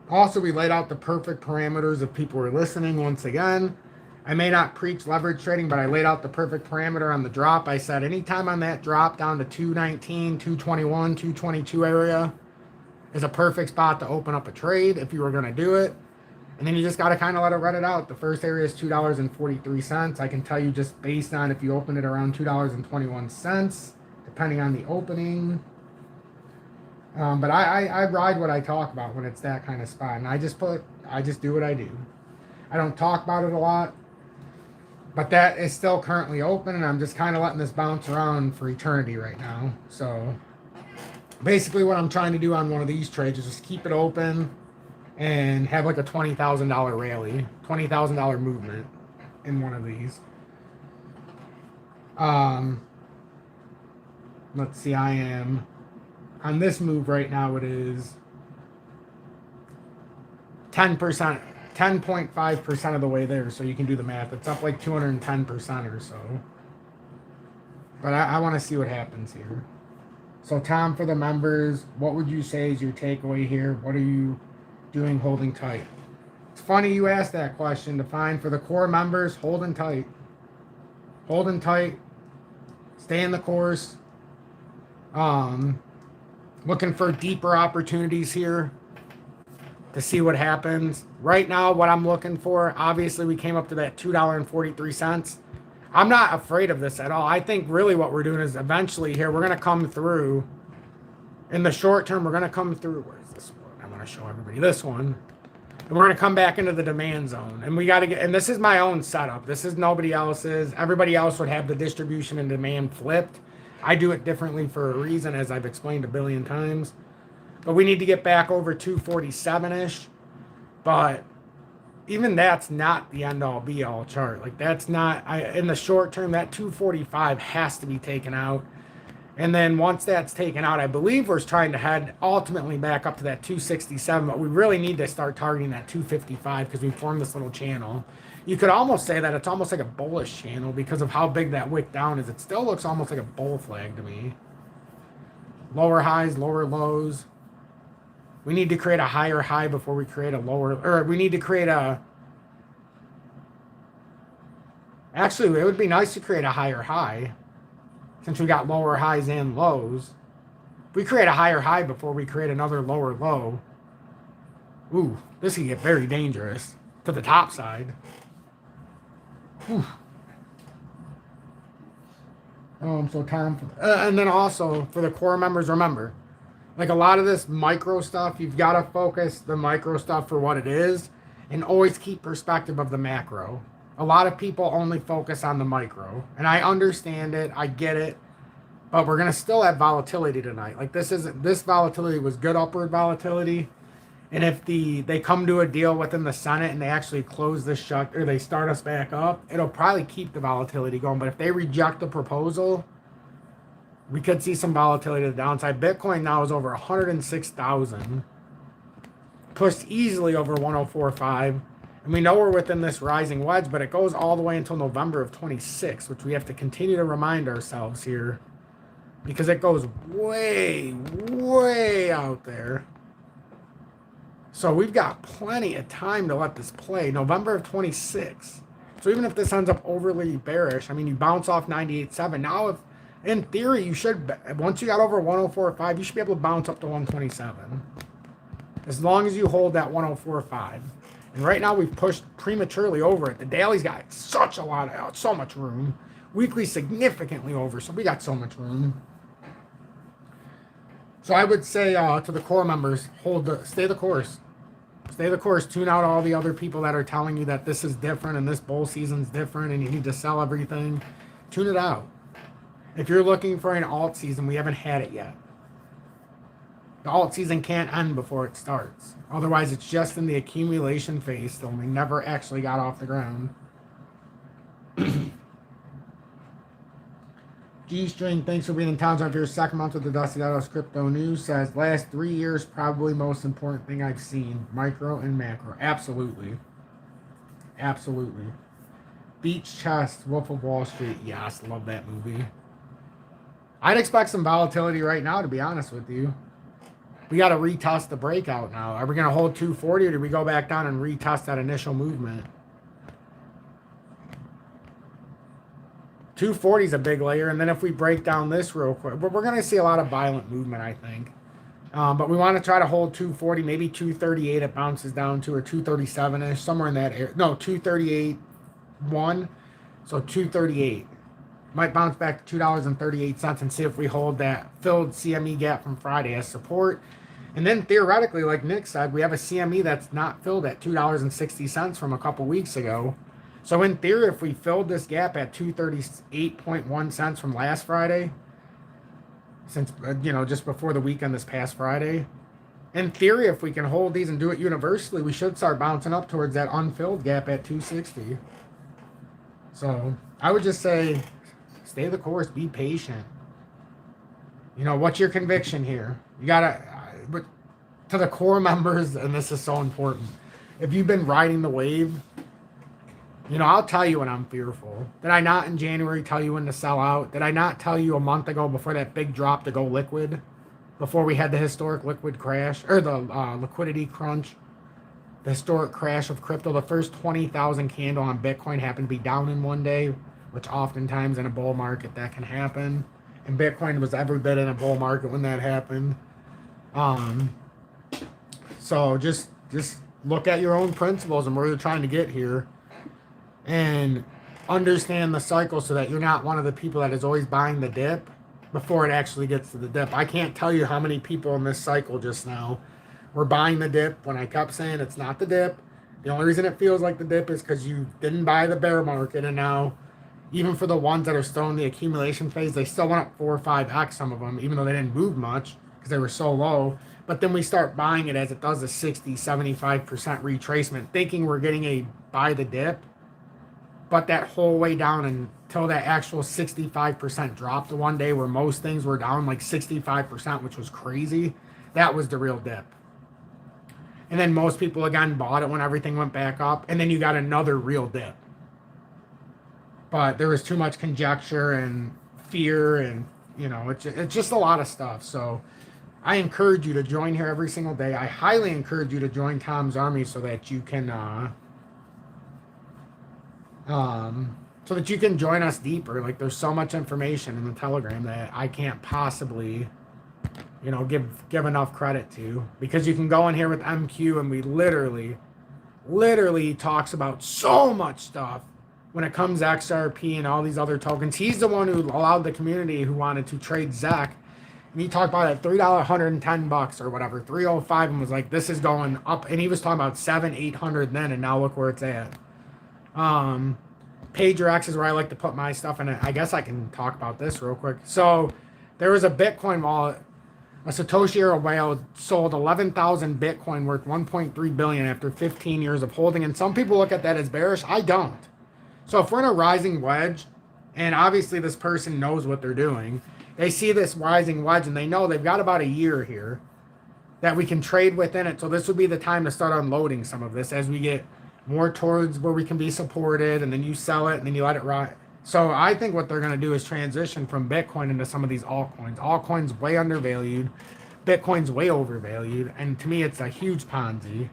Also, we laid out the perfect parameters if people were listening once again. I may not preach leverage trading, but I laid out the perfect parameter on the drop. I said anytime on that drop down to 219, 221, 222 area is a perfect spot to open up a trade if you were going to do it. And then you just got to kind of let it run it out. The first area is $2.43. I can tell you just based on if you open it around $2.21, depending on the opening. But I ride what I talk about when it's that kind of spot. And I just do what I do. I don't talk about it a lot. But that is still currently open, and I'm just kind of letting this bounce around for eternity right now. So basically what I'm trying to do on one of these trades is just keep it open and have like a $20,000 rally, $20,000 movement in one of these. Let's see, I am on this move right now. It is 10%. 10.5% of the way there, so you can do the math. It's up like 210% or so. But I want to see what happens here. So Tom, for the members, what would you say is your takeaway here? What are you doing holding tight? It's funny you asked that question. Define for the core members, holding tight. Holding tight. Stay in the course. Looking for deeper opportunities here to see what happens. Right now, what I'm looking for, obviously we came up to that $2.43. I'm not afraid of this at all. I think really what we're doing is eventually here, we're going to come through. In the short term, we're going to come through. Where's this one? I want to show everybody this one. And we're going to come back into the demand zone. And we got to get, and this is my own setup. This is nobody else's. Everybody else would have the distribution and demand flipped. I do it differently for a reason, as I've explained a billion times. But we need to get back over 247-ish. But even that's not the end-all be-all chart. Like, that's not... in the short term, that 245 has to be taken out. And then once that's taken out, I believe we're trying to head ultimately back up to that 267. But we really need to start targeting that 255 because we formed this little channel. You could almost say that it's almost like a bullish channel because of how big that wick down is. It still looks almost like a bull flag to me. Lower highs, lower lows. We need to create a higher high before we create a lower, or we need to create a, actually, it would be nice to create a higher high since we got lower highs and lows. If we create a higher high before we create another lower low, ooh, this can get very dangerous to the top side. Whew. So Tom, and then also for the core members, remember, like a lot of this micro stuff, you've got to focus the micro stuff for what it is and always keep perspective of the macro. A lot of people only focus on the micro, and I understand it, I get it, but we're gonna still have volatility tonight. Like this volatility was good upward volatility, and if they come to a deal within the Senate and they actually close this shut or they start us back up, it'll probably keep the volatility going. But if they reject the proposal, we could see some volatility to the downside. Bitcoin now is over 106,000, pushed easily over 104.5. And we know we're within this rising wedge, but it goes all the way until November of 26, which we have to continue to remind ourselves here because it goes way, way out there. So we've got plenty of time to let this play. November of 26. So even if this ends up overly bearish, I mean, you bounce off 98.7. Now, if in theory, you should, once you got over 104.5, you should be able to bounce up to 127. As long as you hold that 104.5. And right now we've pushed prematurely over it. The daily's got so much room. Weekly significantly over, so we got so much room. So I would say to the core members, stay the course. Stay the course. Tune out all the other people that are telling you that this is different and this bull season's different and you need to sell everything. Tune it out. If you're looking for an alt season, we haven't had it yet. The alt season can't end before it starts. Otherwise, it's just in the accumulation phase still. We never actually got off the ground. G-String, thanks for being in town. So for your second month with the Dusty Dados Crypto News, says, last 3 years, probably most important thing I've seen. Micro and macro. Absolutely. Absolutely. Beach Chest, Wolf of Wall Street. Yes, love that movie. I'd expect some volatility right now, to be honest with you. We got to retest the breakout now. Are we going to hold 240 or do we go back down and retest that initial movement? 240 is a big layer. And then if we break down this real quick, we're going to see a lot of violent movement, I think. But we want to try to hold 240, maybe 238 it bounces down to, or 237-ish, somewhere in that area. No, 238.1. So 238. Might bounce back to $2.38 and see if we hold that filled CME gap from Friday as support. And then theoretically, like Nick said, we have a CME that's not filled at $2.60 from a couple weeks ago. So in theory, if we filled this gap at 238.1 cents from last Friday, since, just before the weekend this past Friday, in theory, if we can hold these and do it universally, we should start bouncing up towards that unfilled gap at 260. So I would just say, stay the course, be patient. What's your conviction here? You gotta, but to the core members, and this is so important, if you've been riding the wave, I'll tell you when I'm fearful. Did I not in January tell you when to sell out? Did I not tell you a month ago before that big drop to go liquid? Before we had the historic liquid crash, or the liquidity crunch, the historic crash of crypto, the first 20,000 candle on Bitcoin happened to be down in one day, which oftentimes in a bull market that can happen. And Bitcoin was every bit in a bull market when that happened. So just look at your own principles and where you're trying to get here. And understand the cycle so that you're not one of the people that is always buying the dip before it actually gets to the dip. I can't tell you how many people in this cycle just now were buying the dip when I kept saying it's not the dip. The only reason it feels like the dip is because you didn't buy the bear market, and now even for the ones that are still in the accumulation phase, they still went up 4 or 5x, some of them, even though they didn't move much because they were so low. But then we start buying it as it does a 60, 75% retracement, thinking we're getting a buy the dip. But that whole way down until that actual 65% drop to one day where most things were down like 65%, which was crazy, that was the real dip. And then most people, again, bought it when everything went back up. And then you got another real dip. But there was too much conjecture and fear and, it's just a lot of stuff. So I encourage you to join here every single day. I highly encourage you to join Tom's Army so that you can join us deeper. Like, there's so much information in the Telegram that I can't possibly, give enough credit to, because you can go in here with MQ and we literally talks about so much stuff when it comes to XRP and all these other tokens. He's the one who allowed the community who wanted to trade ZEC. And he talked about it, $3, $110 or whatever, 305, and was like, this is going up. And he was talking about 800 then, and now look where it's at. PagerX is where I like to put my stuff in it. I guess I can talk about this real quick. So there was a Bitcoin wallet. A Satoshi or a whale sold 11,000 Bitcoin worth 1.3 billion after 15 years of holding. And some people look at that as bearish. I don't. So if we're in a rising wedge, and obviously this person knows what they're doing, they see this rising wedge and they know they've got about a year here that we can trade within it. So this would be the time to start unloading some of this as we get more towards where we can be supported, and then you sell it and then you let it ride. So I think what they're going to do is transition from Bitcoin into some of these altcoins. Altcoins way undervalued. Bitcoin's way overvalued. And to me, it's a huge Ponzi.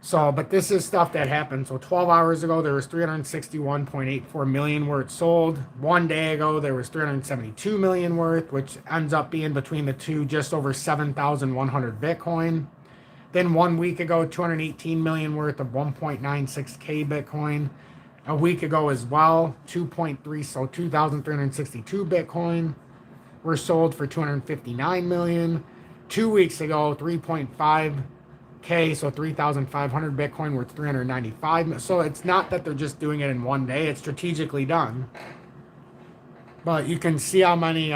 So, but this is stuff that happened. So 12 hours ago, there was 361.84 million worth sold. 1 day ago, there was 372 million worth, which ends up being between the two, just over 7,100 Bitcoin. Then 1 week ago, 218 million worth of 1.96K Bitcoin. A week ago as well, 2.3, so 2,362 Bitcoin were sold for 259 million. 2 weeks ago, 3.5K, so 3,500 Bitcoin worth 395. So it's not that they're just doing it in 1 day, it's strategically done. But you can see how many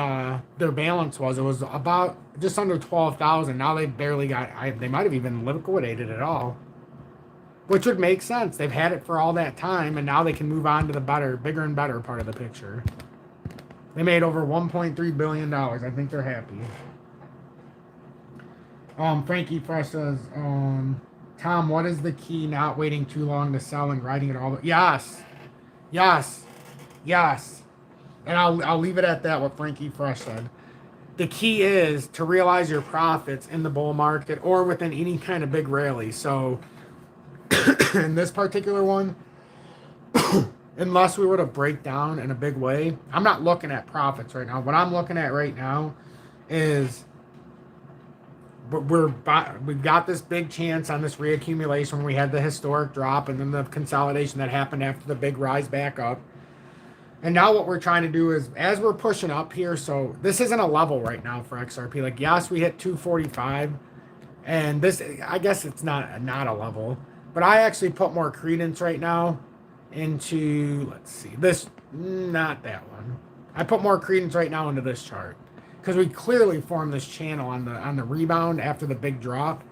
their balance was. It was about just under 12,000. Now they barely got, they might have even liquidated it all. Which would make sense. They've had it for all that time, and now they can move on to the better, bigger and better part of the picture. They made over $1.3 billion. I think they're happy. Frankie Fresh says, Tom, what is the key? Not waiting too long to sell and writing it all. Yes. Yes. Yes. And I'll leave it at that, what Frankie Fresh said. The key is to realize your profits in the bull market or within any kind of big rally. So in this particular one, unless we were to break down in a big way, I'm not looking at profits right now. What I'm looking at right now is we've got this big chance on this reaccumulation when we had the historic drop and then the consolidation that happened after the big rise back up. And now what we're trying to do is, as we're pushing up here, so this isn't a level right now for XRP. Like, yes, we hit 245, and this, I guess it's not a level. But I actually put more credence right now into, let's see, this, not that one. I put more credence right now into this chart because we clearly formed this channel on the rebound after the big drop.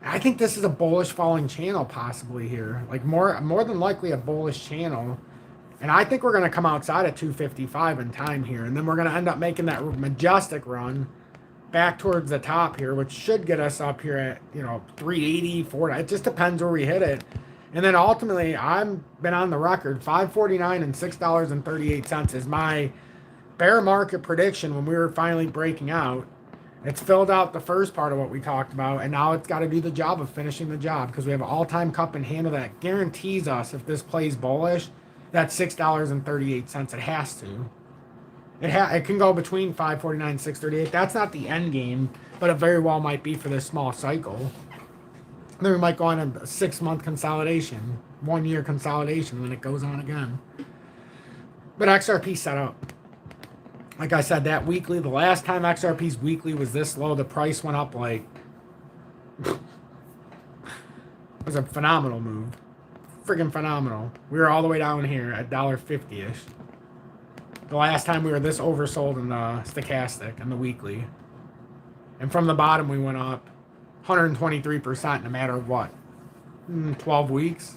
I think this is a bullish falling channel possibly here, like more than likely a bullish channel. And I think we're going to come outside at 255 in time here, and then we're going to end up making that majestic run back towards the top here, which should get us up here at, 380, 4. It just depends where we hit it. And then ultimately, I've been on the record, $5.49 and $6.38 is my bear market prediction when we were finally breaking out. It's filled out the first part of what we talked about, and now it's got to do the job of finishing the job because we have an all-time cup in hand that guarantees us, if this plays bullish, that's $6.38. It has to. It can go between 549 and 638. That's not the end game, but it very well might be for this small cycle. And then we might go on a 6-month consolidation, 1 year consolidation, and then it goes on again. But XRP set up. Like I said, that weekly, the last time XRP's weekly was this low, the price went up like, it was a phenomenal move. Friggin' phenomenal. We were all the way down here at $1.50-ish. The last time we were this oversold in the stochastic and the weekly. And from the bottom we went up 123% in a matter of what? 12 weeks?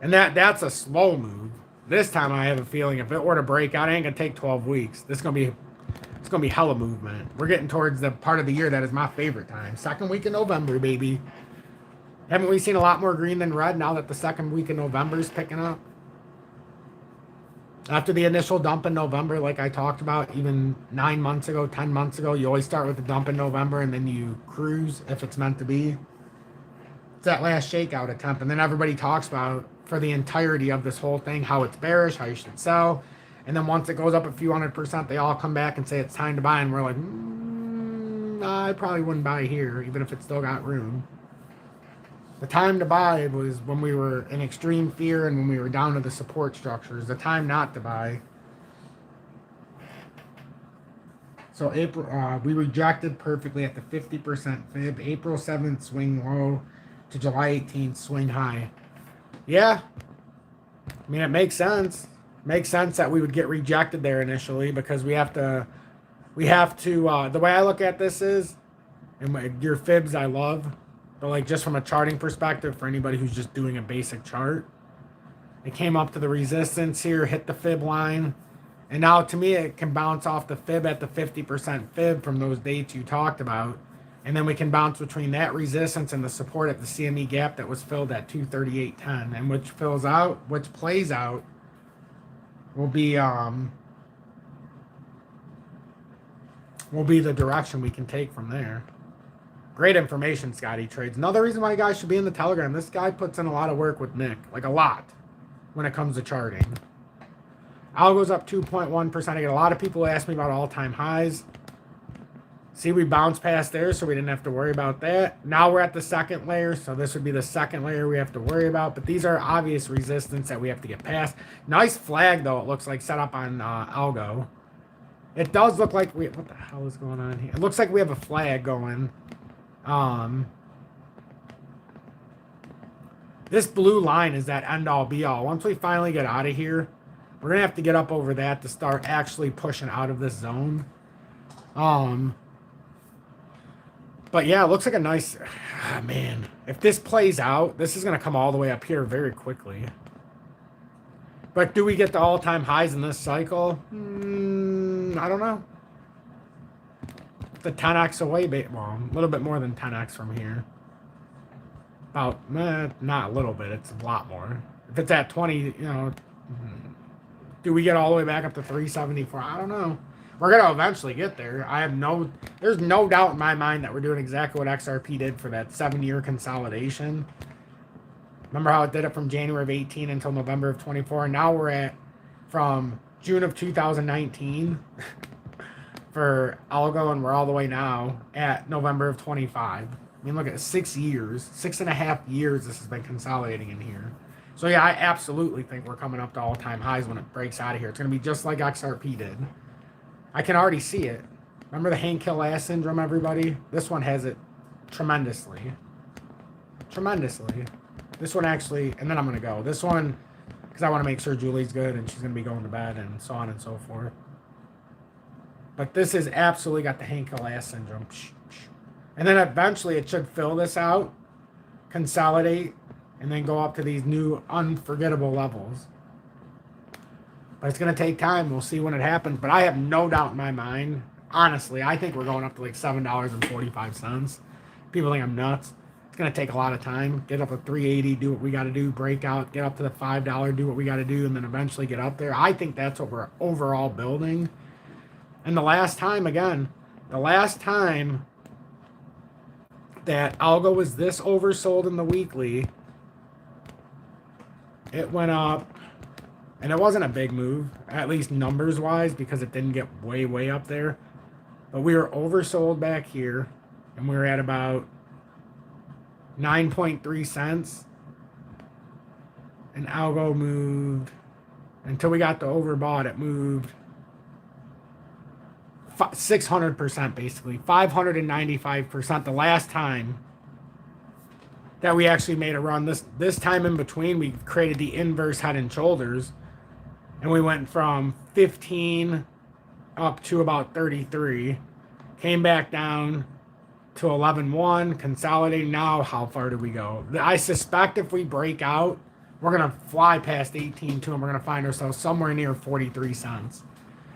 And that's a slow move. This time I have a feeling if it were to break out, it ain't gonna take 12 weeks. It's gonna be hella movement. We're getting towards the part of the year that is my favorite time. Second week in November, baby. Haven't we seen a lot more green than red now that the second week in November is picking up? After the initial dump in November, like I talked about, even 9 months ago, 10 months ago, you always start with the dump in November and then you cruise if it's meant to be. It's that last shakeout attempt. And then everybody talks about, for the entirety of this whole thing, how it's bearish, how you should sell. And then once it goes up a few 100%, they all come back and say it's time to buy. And we're like, I probably wouldn't buy here, even if it's still got room. The time to buy was when we were in extreme fear and when we were down to the support structures. The time not to buy. So April, we rejected perfectly at the 50% fib. April 7th swing low to July 18th swing high. Yeah, I mean it makes sense. Makes sense that we would get rejected there initially because we have to. The way I look at this is, and your fibs I love, but like just from a charting perspective for anybody who's just doing a basic chart, it came up to the resistance here, hit the fib line. And now, to me, it can bounce off the fib at the 50% fib from those dates you talked about. And then we can bounce between that resistance and the support at the CME gap that was filled at 238.10. And which plays out, will be the direction we can take from there. Great information, Scotty Trades. Another reason why you guys should be in the Telegram. This guy puts in a lot of work with Nick. Like a lot. When it comes to charting. Algo's up 2.1%. I get a lot of people ask me about all-time highs. See, we bounced past there, so we didn't have to worry about that. Now we're at the second layer, so this would be the second layer we have to worry about. But these are obvious resistance that we have to get past. Nice flag, though, it looks like, set up on Algo. It does look like we... What the hell is going on here? It looks like we have a flag going. This blue line is that end-all, be-all. Once we finally get out of here... We're going to have to get up over that to start actually pushing out of this zone. But yeah, it looks like a nice... man, if this plays out, this is going to come all the way up here very quickly. But do we get the all-time highs in this cycle? I don't know. The 10x away, well, a little bit more than 10x from here. About, not a little bit, it's a lot more. If it's at 20, you know... Do we get all the way back up to 374? I don't know. We're going to eventually get there. There's no doubt in my mind that we're doing exactly what XRP did for that 7-year consolidation. Remember how it did it from January of 18 until November of 24? And now we're at, from June of 2019 for Algo, and we're all the way now at November of 25. I mean, look at 6 years, 6.5 years this has been consolidating in here. So, yeah, I absolutely think we're coming up to all-time highs when it breaks out of here. It's going to be just like XRP did. I can already see it. Remember the Hank Hill ass syndrome, everybody? This one has it tremendously. Tremendously. This one actually, and then I'm going to go. This one, because I want to make sure Julie's good and she's going to be going to bed and so on and so forth. But this has absolutely got the Hank Hill ass syndrome. And then eventually it should fill this out, consolidate, and then go up to these new unforgettable levels. But it's going to take time. We'll see when it happens. But I have no doubt in my mind. Honestly, I think we're going up to like $7.45. People think I'm nuts. It's going to take a lot of time. Get up to 380, do what we got to do, break out, get up to the $5, do what we got to do, and then eventually get up there. I think that's what we're overall building. And the last time that Algo was this oversold in the weekly, it went up, and it wasn't a big move, at least numbers-wise, because it didn't get way, way up there. But we were oversold back here, and we were at about 9.3 cents. And Algo moved, until we got to overbought, it moved 600%, basically. 595% the last time that we actually made a run. This time in between, we created the inverse head and shoulders, and we went from 15 up to about 33, came back down to 11.1, consolidating. Now how far do we go? I suspect if we break out, we're going to fly past 18.2, and we're going to find ourselves somewhere near 43 cents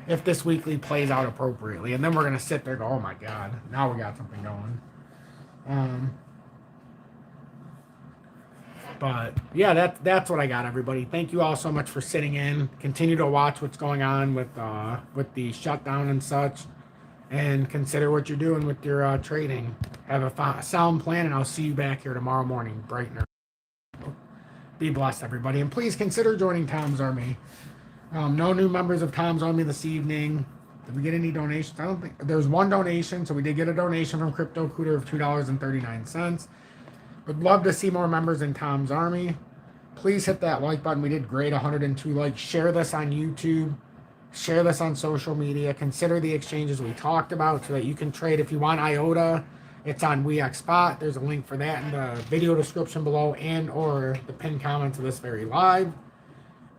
if this weekly plays out appropriately. And then we're going to sit there and go, oh my god, now we got something going. But yeah, that's what I got, everybody. Thank you all so much for sitting in. Continue to watch what's going on with the shutdown and such, and consider what you're doing with your trading. Have a sound plan, and I'll see you back here tomorrow morning, bright and early. Be blessed, everybody, and please consider joining Tom's Army. No new members of Tom's Army this evening. Did we get any donations? I don't think there's one donation, so we did get a donation from Crypto Cooter of $2.39. Would love to see more members in Tom's Army. Please hit that like button. We did great, 102 likes. Share this on YouTube. Share this on social media. Consider the exchanges we talked about so that you can trade. If you want IOTA, it's on WeXPot. There's a link for that in the video description below and or the pinned comment to this very live.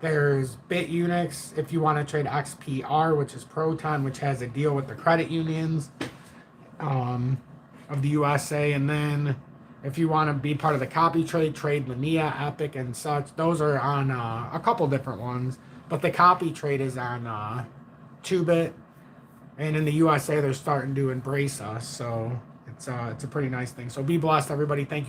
There's BITUNIX if you want to trade XPR, which is Proton, which has a deal with the credit unions of the USA. And then if you want to be part of the copy trade, trade Linnea, Epic, and such. Those are on a couple different ones. But the copy trade is on TOOBIT. And in the USA, they're starting to embrace us. So it's a pretty nice thing. So be blessed, everybody. Thank you.